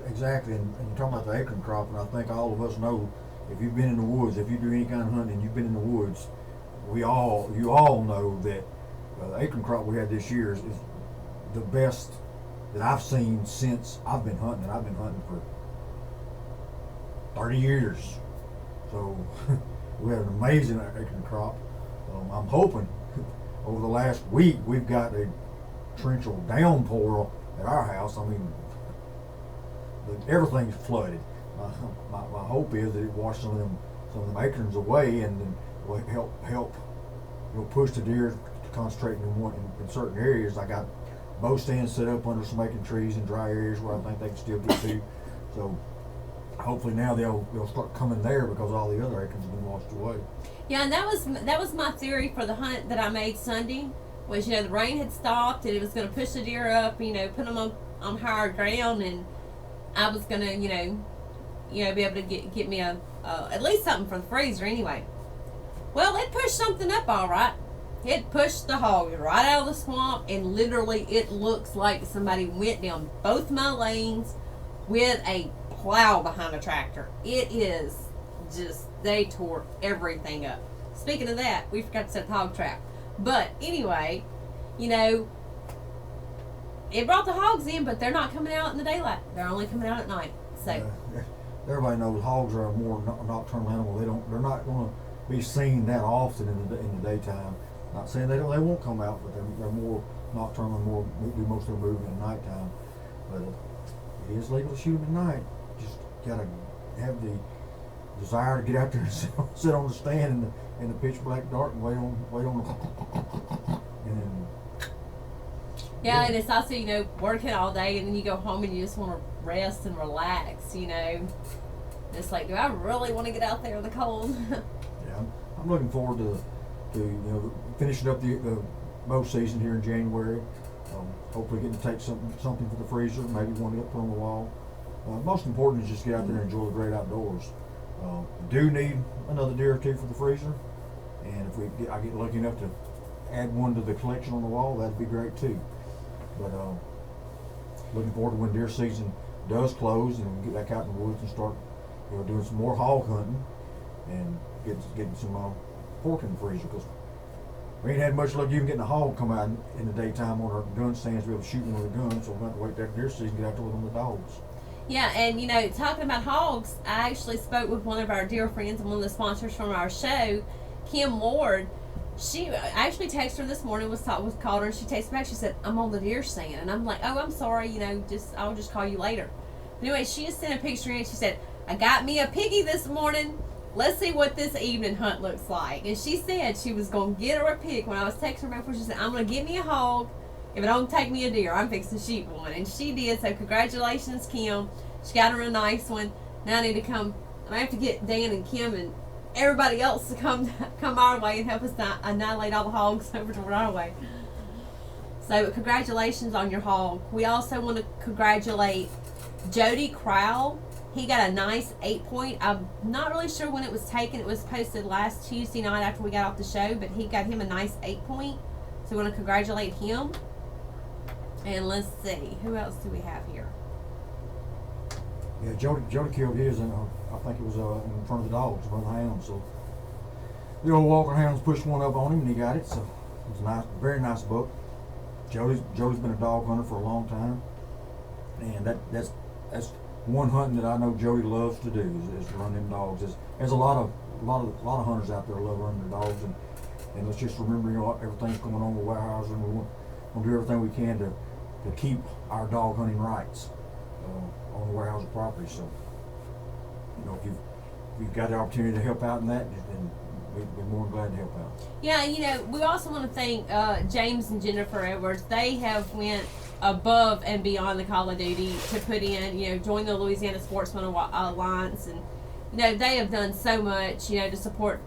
Exactly, and you're talking about the acorn crop, and I think all of us know, if you've been in the woods, if you do any kind of hunting, you've been in the woods, you all know that the acorn crop we had this year is the best that I've seen since I've been hunting. And I've been hunting for 30 years. So we had an amazing acorn crop. I'm hoping over the last week we've got a torrential downpour at our house. I mean, everything's flooded. My hope is that it washes some of them acorns away, and then will help push the deer to concentrate in certain areas. I got bow stands set up under some acorn trees in dry areas where I think they can still get to. So hopefully now they'll start coming there because all the other acorns have been washed away. Yeah, and that was my theory for the hunt that I made Sunday. Was, you know, the rain had stopped and it was going to push the deer up, you know, put them on higher ground, and I was going to, you know, be able to get me at least something for the freezer anyway. Well, it pushed something up all right. It pushed the hog right out of the swamp, and literally it looks like somebody went down both my lanes with a plow behind a tractor. It is just, they tore everything up. Speaking of that, we forgot to set the hog trap. But anyway, you know, it brought the hogs in, but they're not coming out in the daylight. They're only coming out at night. So everybody knows hogs are a more nocturnal animal. They're not going to be seen that often in the daytime. Not saying they won't come out, but they're more nocturnal and do most of their movement at nighttime. But it is legal to shoot them at night. Just gotta have the desire to get out there and sit on the stand in the pitch black dark and wait on and then, yeah, and it's also, you know, working all day, and then you go home and you just want to rest and relax, you know. It's like, do I really want to get out there in the cold? Yeah, I'm looking forward to you know, finishing up the bow season here in January. Hopefully getting to take something for the freezer, maybe one to put on the wall. most important is just get out there and enjoy the great outdoors. Do need another deer or two for the freezer, and if I get lucky enough to add one to the collection on the wall, that'd be great too. But looking forward to when deer season does close and we get back out in the woods and start, doing some more hog hunting and getting some pork in the freezer, because we ain't had much luck even getting a hog come out in the daytime on our gun stands to be able to shoot one with a gun. So we're going to wait till deer season, get out there with them with dogs. Yeah, and talking about hogs, I actually spoke with one of our dear friends and one of the sponsors from our show, Kim Ward. She actually texted her this morning, called her, and she texted back. She said, "I'm on the deer stand," and I'm like, "Oh, I'm sorry. I'll just call you later." But anyway, she just sent a picture in. She said, "I got me a piggy this morning. Let's see what this evening hunt looks like." And she said she was gonna get her a pig. When I was texting her before, she said, "I'm gonna get me a hog. If it don't take me a deer, I'm fixing to shoot one." And she did. So congratulations, Kim. She got her a nice one. Now I have to get Dan and Kim and everybody else to come our way and help us annihilate all the hogs over to our way. So congratulations on your hog. We also want to congratulate Jody Crowell. He got a nice 8-point. I'm not really sure when it was taken. It was posted last Tuesday night after we got off the show, but he got him a nice 8-point. So we want to congratulate him. And let's see, who else do we have here? Yeah, Jody killed his, and I think it was in front of the dogs, in front of the hounds. So the old Walker hounds pushed one up on him, and he got it. So it was a nice, very nice buck. Jody's been a dog hunter for a long time, and that's one hunting that I know Jody loves to do is to run them dogs. There's a lot of hunters out there love running their dogs, and let's just remember, everything's going on with Weyerhaeuser, and we want to do everything we can to keep our dog hunting rights on the Weyerhaeuser property. So, if you've got the opportunity to help out in that, then we'd be more than glad to help out. Yeah, we also want to thank James and Jennifer Edwards. They have went above and beyond the call of duty to put in, join the Louisiana Sportsman Alliance, and they have done so much, to support,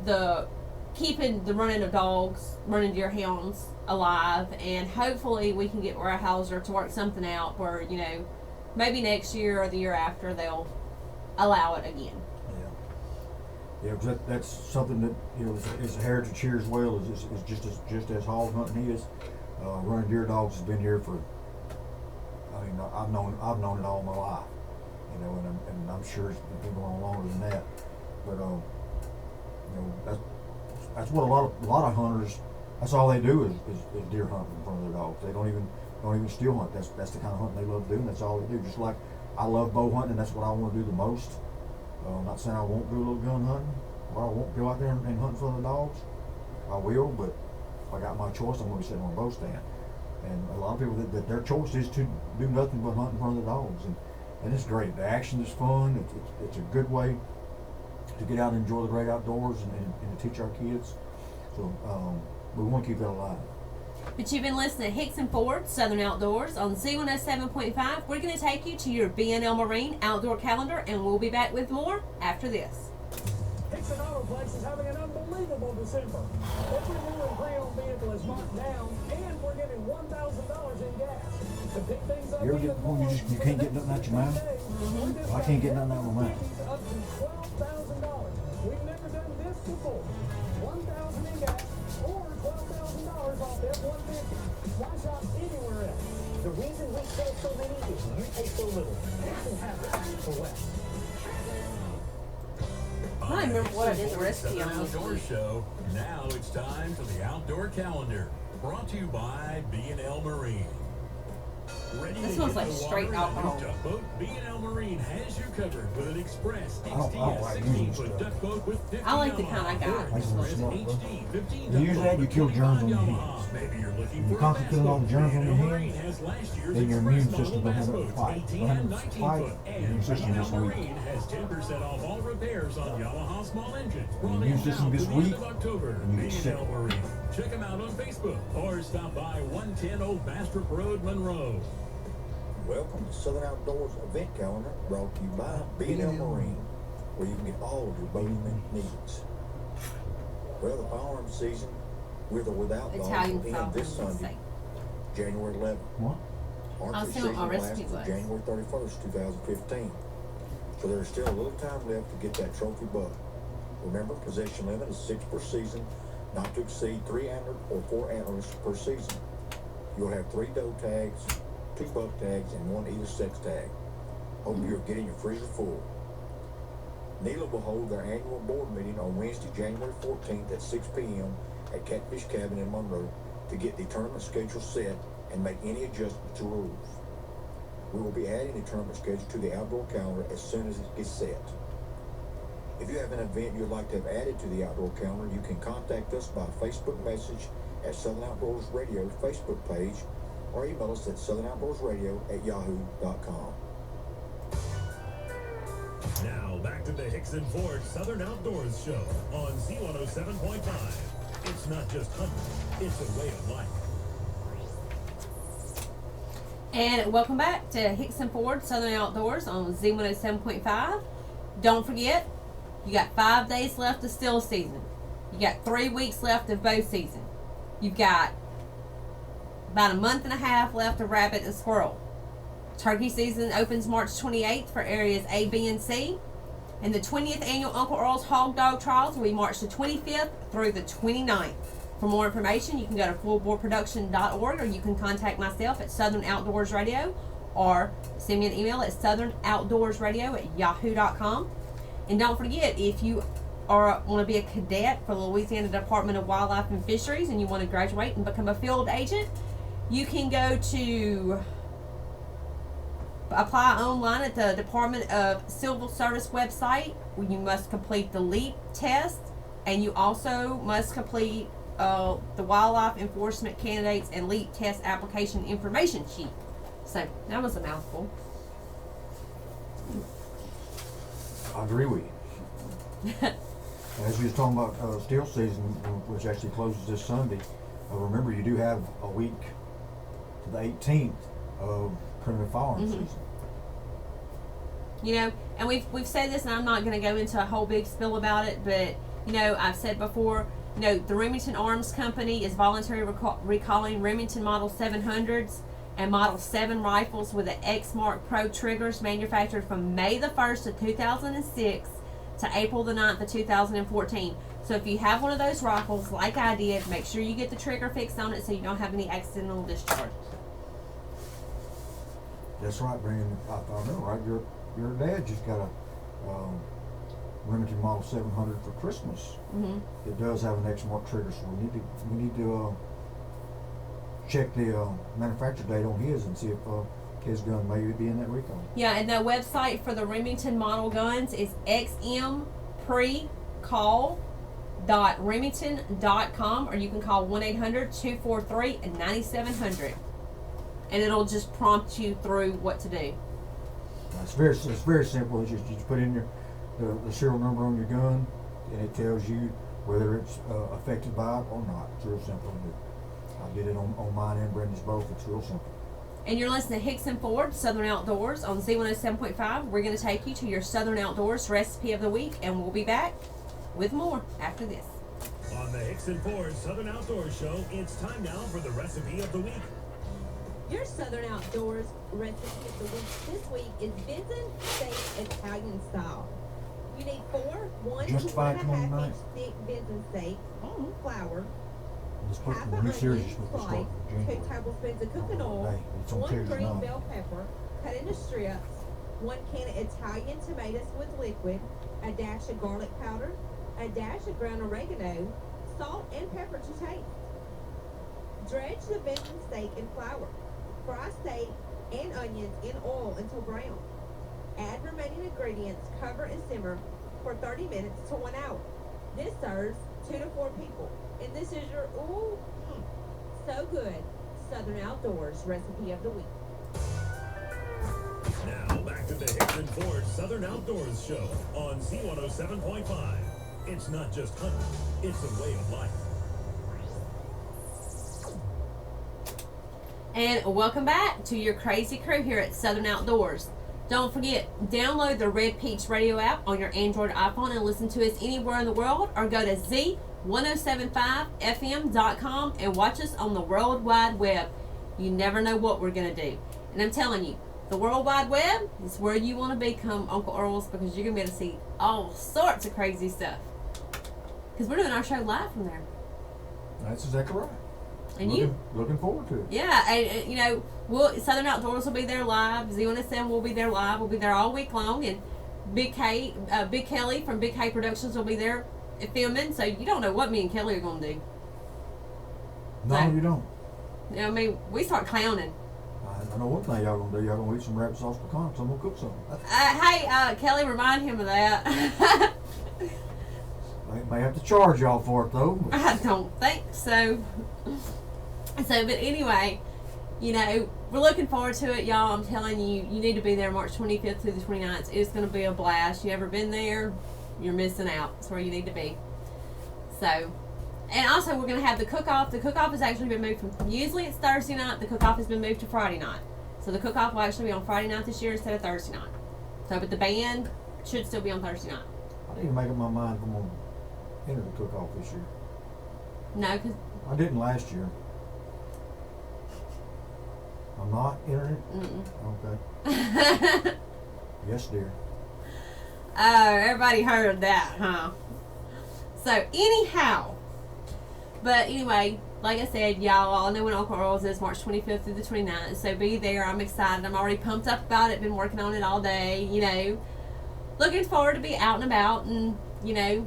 the keeping the running of dogs, running deer hounds alive, and hopefully we can get Weyerhaeuser to work something out where, maybe next year or the year after they'll allow it again. Yeah, because that's something that is a heritage here as well. Is just as hog hunting is. Running deer dogs has been here for. I've known it all my life, and I'm sure it's been going on longer than that. But that's what a lot of hunters. That's all they do is deer hunt in front of their dogs. They don't even still hunt. That's the kind of hunting they love doing. That's all they do. Just like I love bow hunting, and that's what I want to do the most. I'm not saying I won't do a little gun hunting, or I won't go out there and hunt in front of the dogs. I will, but if I got my choice, I'm going to be sitting on a bow stand. And a lot of people that their choice is to do nothing but hunt in front of the dogs, and it's great. The action is fun. It's a good way to get out and enjoy the great outdoors and to teach our kids. So we want to keep that alive. But you've been listening to Hicks and Ford Southern Outdoors on Z107.5. We're going to take you to your B&L Marine outdoor calendar, and we'll be back with more after this. Hickson Autoplex is having an unbelievable December. Every new and pre-owned vehicle is marked down, and we're giving $1,000 in gas. To pick things up You ever get even home, more, you can't get nothing out your mouth? Well, I can't get nothing out of my mouth. Up to $12,000. We've never done this before. $1,000 in gas or $12,000 off F-150. Why shop anywhere else? The reason we sell so many is you pay so little. Hickson has it for less. I don't remember what I did the recipe Southern on this Outdoor week. Show. Now it's time for the Outdoor Calendar, brought to you by B&L Marine. Ready This to smells hit like the straight water in a alcohol. new duck boat? B&L Marine has you covered with an Express I don't XDS like using 16-foot stuff. duck boat with 50 I like the kind I Yamaha, got. or I just want to Express smell it, bro. HD 15 You use duck that, boat you with kill germs on your 25 hands. Yamaha. Maybe you're looking When you for a constantly killing all the bass germs boat. on your B&L hands, Marine has last year's then your Express immune model system will bass have a boats, fight. 18 They'll have and a 19 fight. foot. Your immune And system B&L this week. Marine has 10% off all repairs on Yamaha small engines. Your Running immune system now this to the end week, of October. and you get sick. B&L Marine. Check them out on Facebook or stop by 110 Old Bastrop Road, Monroe. Welcome to Southern Outdoors event calendar, brought to you by B&L Marine, where you can get all of your boating needs. Well, the firearms season, with or without dogs, Italian Oh, will end this style. Sunday, January 11th. What? Archery I'll see season what my lasts recipe to was. January 31st, 2015. So there's still a little time left to get that trophy buck. Remember, possession limit is 6 per season, not to exceed 3 antlered or 4 antlers per season. You'll have 3 doe tags, 2 buck tags, and 1 either sex tag. Hope you're getting your freezer full. NELA will hold their annual board meeting on Wednesday, January 14th at 6 p.m. at Catfish Cabin in Monroe to get the tournament schedule set and make any adjustments to rules. We will be adding the tournament schedule to the outdoor calendar as soon as it gets set. If you have an event you'd like to have added to the outdoor calendar, you can contact us by Facebook message at Southern Outdoors Radio Facebook page or email us at southernoutdoorsradio@yahoo.com. Now back to the Hickson Ford Southern Outdoors Show on Z107.5. It's not just hunting, it's a way of life. And welcome back to Hickson Ford Southern Outdoors on Z107.5. Don't forget, you got 5 days left of still season. You got 3 weeks left of bow season. You've got about a month and a half left of rabbit and squirrel. Turkey season opens March 28th for areas A, B, and C. And the 20th annual Uncle Earl's Hog Dog Trials will be March the 25th through the 29th. For more information, you can go to fullboardproduction.org or you can contact myself at Southern Outdoors Radio or send me an email at southernoutdoorsradio@yahoo.com. And don't forget, if you want to be a cadet for the Louisiana Department of Wildlife and Fisheries and you want to graduate and become a field agent, you can go to apply online at the Department of Civil Service website, where you must complete the LEAP test, and you also must complete the Wildlife Enforcement Candidates and LEAP Test Application Information Sheet. So that was a mouthful. I agree with you. As we was talking about still season, which actually closes this Sunday, remember you do have a week to the 18th of primitive firearms season. You know, and we've said this, and I'm not going to go into a whole big spill about it, but you know, I've said before, you know, the Remington Arms Company is voluntarily recalling Remington Model 700s and Model 7 rifles with the X-Mark Pro triggers manufactured from May the 1st of 2006 to April the 9th of 2014. So if you have one of those rifles, like I did, make sure you get the trigger fixed on it so you don't have any accidental discharge. That's right, Brandon. I know, right? Your dad just got a Remington Model 700 for Christmas. Mm-hmm. It does have an X-Mark trigger, so we need to check the manufacturer date on his and see if his gun may be in that recall. Yeah, and the website for the Remington model guns is xmprecall.remington.com, or you can call 1-800-243-9700, and it'll just prompt you through what to do. It's very simple. It's just you put in the serial number on your gun, and it tells you whether it's affected by it or not. It's real simple to do. I did it on mine and Brenda's both. It's real simple. And you're listening to Hickson Ford Southern Outdoors on Z107.5. We're going to take you to your Southern Outdoors recipe of the week, and we'll be back with more after this. On the Hickson Ford Southern Outdoors Show, it's time now for the recipe of the week. Your Southern Outdoors recipe of the week this week is venison steak Italian style. You need 1 Just to 1.5 $5.29. inch thick venison steak, flour, It's supposed half to a be the new series onion is supposed to start sliced, in 2 January. tablespoons of cooking oil, Hey, it's on 1 Tuesday green night. bell pepper cut into strips, 1 can of Italian tomatoes with liquid, a dash of garlic powder, a dash of ground oregano, salt and pepper to taste. Dredge the venison steak in flour. Fry steak and onions in oil until brown. Add remaining ingredients, cover and simmer for 30 minutes to 1 hour. This serves 2 to 4 people. And this is your, so good, Southern Outdoors recipe of the week. Now back to the Hickson Ford Southern Outdoors Show on Z107.5. It's not just hunting, it's a way of life. And welcome back to your crazy crew here at Southern Outdoors. Don't forget, download the Red Peach Radio app on your Android iPhone and listen to us anywhere in the world, or go to Z1075fm.com and watch us on the World Wide Web. You never know what we're going to do. And I'm telling you, the World Wide Web is where you want to become Uncle Earl's, because you're going to be able to see all sorts of crazy stuff. Because we're doing our show live from there. That's exactly right. And looking forward to it. Yeah, and you know, Southern Outdoors will be there live. ZNSM will be there live. We'll be there all week long, and Big Kelly from Big K Productions will be there filming. So you don't know what me and Kelly are gonna do. No, So, you don't. You know, I mean, we start clowning. I know one thing y'all gonna do. Y'all gonna eat some rabbit sauce pecan. So I'm gonna cook something. Hey, Kelly, remind him of that. I may have to charge y'all for it though. But I don't think so. But anyway, you know, we're looking forward to it, y'all. I'm telling you, you need to be there March 25th through the 29th. It's going to be a blast. You ever been there? You're missing out. It's where you need to be. So, and also we're going to have the cook-off. The cook-off has actually been moved from, usually it's Thursday night. The cook-off has been moved to Friday night. So the cook-off will actually be on Friday night this year instead of Thursday night. So, but the band should still be on Thursday night. I need to make up my mind if I'm gonna enter the cook-off this year. No, because I didn't last year. I'm not entering it? Okay. Yes, dear. Oh, everybody heard that, huh? So, anyhow. But anyway, like I said, y'all all know when Uncle Earl's is March 25th through the 29th. So be there. I'm excited. I'm already pumped up about it. Been working on it all day, you know. Looking forward to be out and about and, you know,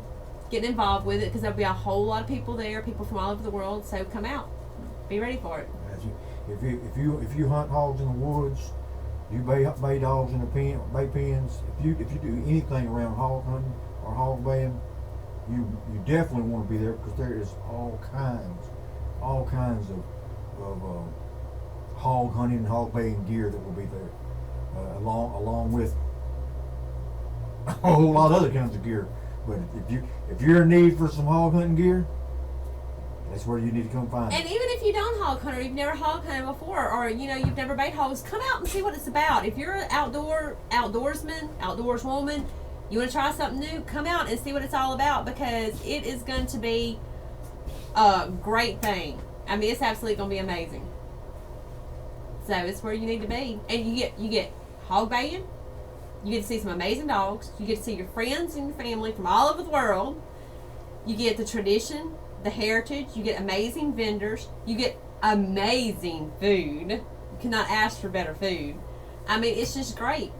getting involved with it, because there'll be a whole lot of people there, people from all over the world. So come out. Be ready for it. If you hunt hogs in the woods, you bay dogs in the bay pens. If you do anything around hog hunting or hog baying, you definitely want to be there, because there is all kinds of hog hunting and hog baying gear that will be there, along with a whole lot of other kinds of gear. But if you're in need for some hog hunting gear, that's where you need to come find it. And even if you don't hog hunt, or you've never hog hunted before, or you know you've never bait hogs, come out and see what it's about. If you're an outdoorsman, outdoorswoman, you want to try something new, come out and see what it's all about, because it is going to be a great thing. I mean, it's absolutely going to be amazing. So it's where you need to be, and you get hog baying. You get to see some amazing dogs. You get to see your friends and your family from all over the world. You get the tradition, the heritage. You get amazing vendors. You get amazing food. You cannot ask for better food. I mean, it's just great.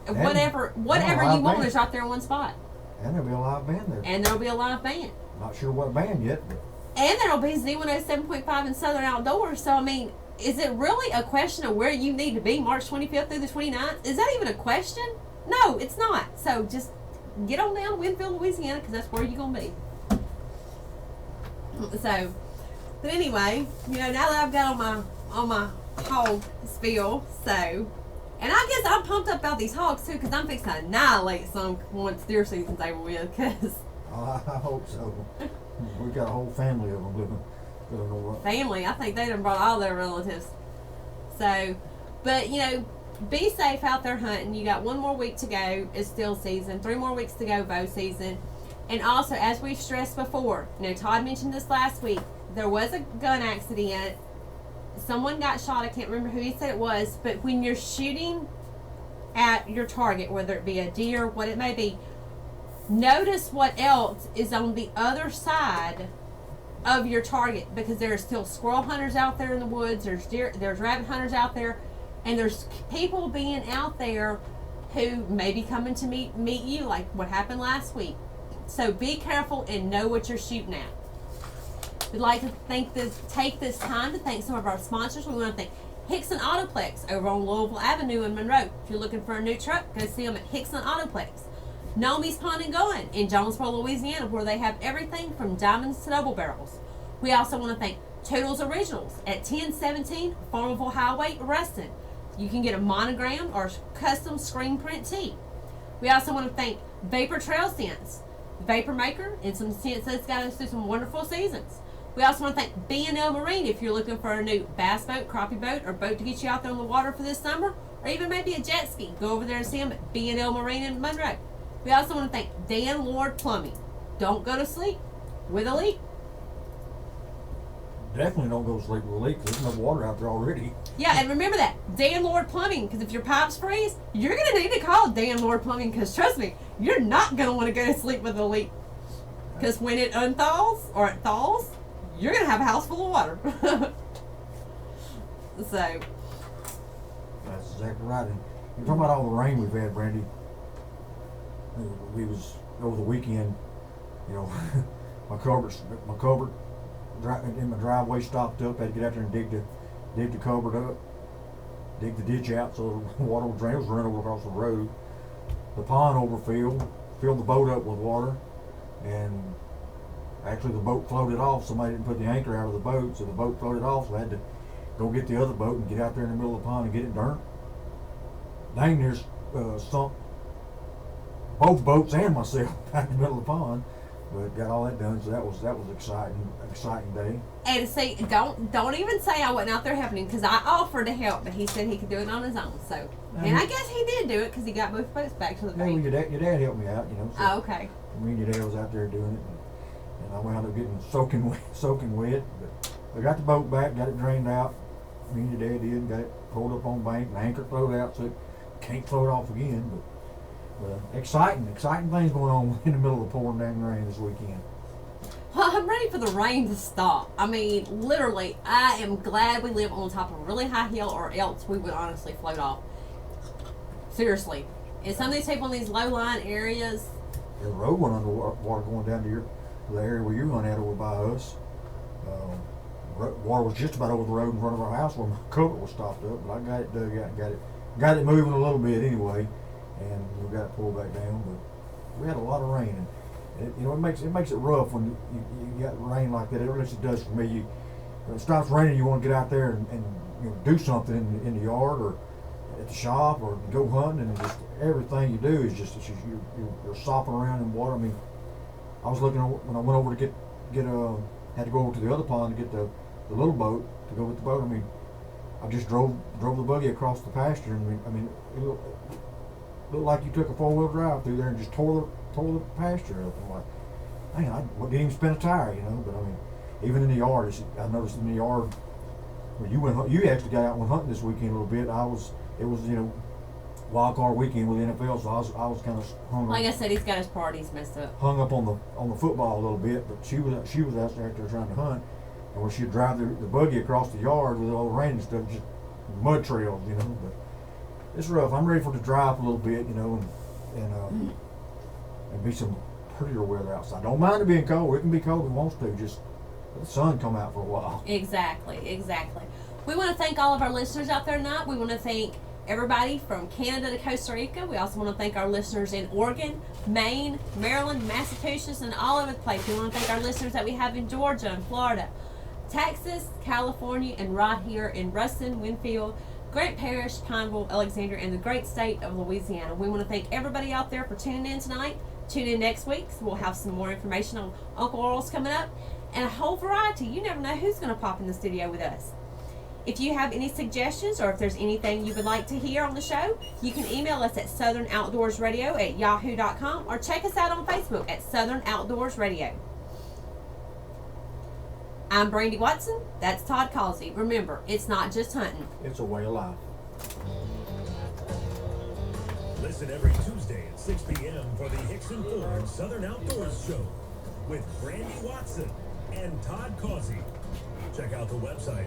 And whatever you want is right there in one spot. And there'll be a live band there. And there'll be a live band. Not sure what band yet, but. And there'll be Z107.5 in Southern Outdoors. So, I mean, is it really a question of where you need to be March 25th through the 29th? Is that even a question? No, it's not. So just get on down to Winfield, Louisiana, because that's where you're going to be. So, but anyway, you know, now that I've got on my hog spiel, so, and I guess I'm pumped up about these hogs too, because I'm fixing to annihilate some once deer season's over with, because. I hope so. We've got a whole family of them living over. Family, I think they done brought all their relatives. So, but you know, be safe out there hunting. You got 1 more week to go. It's still season. 3 more weeks to go, bow season. And also, as we've stressed before, you know, Todd mentioned this last week, there was a gun accident. Someone got shot. I can't remember who he said it was. But when you're shooting at your target, whether it be a deer, what it may be, notice what else is on the other side of your target, because there are still squirrel hunters out there in the woods, there's rabbit hunters out there, and there's people being out there who may be coming to meet you, like what happened last week. So be careful and know what you're shooting at. We'd like to take this time to thank some of our sponsors. We want to thank Hickson Autoplex over on Louisville Avenue in Monroe. If you're looking for a new truck, go see them at Hickson Autoplex. Nomi's Pond and Gun in Jonesboro, Louisiana, where they have everything from diamonds to double barrels. We also want to thank Toodles Originals at 1017 Farmerville Highway, Ruston. You can get a monogram or custom screen print tee. We also want to thank Vapor Trail Scents, the vapor maker, and some scents that's got us through some wonderful seasons. We also want to thank B&L Marine if you're looking for a new bass boat, crappie boat, or boat to get you out there on the water for this summer, or even maybe a jet ski. Go over there and see them at B&L Marine in Monroe. We also want to thank Dan Lord Plumbing. Don't go to sleep with a leak. definitely don't go to sleep with a leak. There's no water out there already. Yeah, and remember that Dan Lord Plumbing, because if your pipes freeze, you're gonna need to call Dan Lord Plumbing. Because trust me, you're not gonna want to go to sleep with a leak. Because when it unthaws or it thaws, you're gonna have a house full of water. So, That's exactly right. And you're talking about all the rain we've had, Brandy. We was over the weekend, you know, my culvert in my driveway stopped up. I had to get out there and dig the culvert up, dig the ditch out so the water would drain. It was running over across the road. The pond overfilled, filled the boat up with water, and actually the boat floated off. Somebody didn't put the anchor out of the boat, so the boat floated off. So I had to go get the other boat and get out there in the middle of the pond and get it burnt. Dang near sunk both boats and myself back in the middle of the pond, but got all that done. So that was exciting day. and see, don't even say I wasn't out there helping him, because I offered to help, but he said he could do it on his own. So, and I guess he did do it because he got both boats back to the Yeah, well, bank. your dad helped me out, you know. So Oh, okay. me and your dad was out there doing it, and I wound up getting soaking wet. But I got the boat back, got it drained out. Me and your dad did, got it pulled up on bank, and anchor floated out, so it can't float off again. But exciting things going on in the middle of the pouring down rain this weekend. Well, I'm ready for the rain to stop. I mean, literally, I am glad we live on top of a really high hill, or else we would honestly float off. Seriously. And some of these people in these low-lying areas, The road went under water going down to the area where you're going at over by us. Water was just about over the road in front of our house where my culvert was stopped up, but I got it dug out and got it moving a little bit anyway, and we got it pulled back down. But we had a lot of rain, and it makes it rough when you got rain like that. At least it does for me. When it stops raining, you want to get out there and do something in the yard or at the shop or go hunting, and just everything you do is just you're sopping around in water. I mean, I was looking when I went over to had to go over to the other pond to get the little boat to go with the boat. I mean, I just drove the buggy across the pasture, and I mean it looked like you took a 4-wheel drive through there and just tore the pasture up. I'm like, man, I didn't even spin a tire, you know. But I mean, even in the yard, I noticed in the yard where you actually got out and went hunting this weekend a little bit. It was wild card weekend with the NFL, so I was kind of hung like up. I said, he's got his priorities messed up. Hung up on the football a little bit, but she was out there trying to hunt, and when she'd drive the buggy across the yard with all the rain and stuff, just mud trails, you know. But it's rough. I'm ready for it to dry up a little bit, you know, and be some prettier weather outside. Don't mind it being cold. It can be cold if it wants to. Just let the sun come out for a while. Exactly. We want to thank all of our listeners out there tonight. We want to thank everybody from Canada to Costa Rica. We also want to thank our listeners in Oregon, Maine, Maryland, Massachusetts, and all over the place. We want to thank our listeners that we have in Georgia and Florida, Texas, California, and right here in Ruston, Winfield, Grant Parish, Pineville, Alexandria, and the great state of Louisiana. We want to thank everybody out there for tuning in tonight. Tune in next week. So we'll have some more information on Uncle Oril's coming up, and a whole variety. You never know who's going to pop in the studio with us. If you have any suggestions, or if there's anything you would like to hear on the show, you can email us at southernoutdoorsradio@yahoo.com, or check us out on Facebook at Southern Outdoors Radio. I'm Brandy Watson. That's Todd Causey. Remember, it's not just hunting. It's a way of life. Listen every Tuesday at 6 p.m. for the Hickson Ford Southern Outdoors Show with Brandy Watson and Todd Causey. Check out the website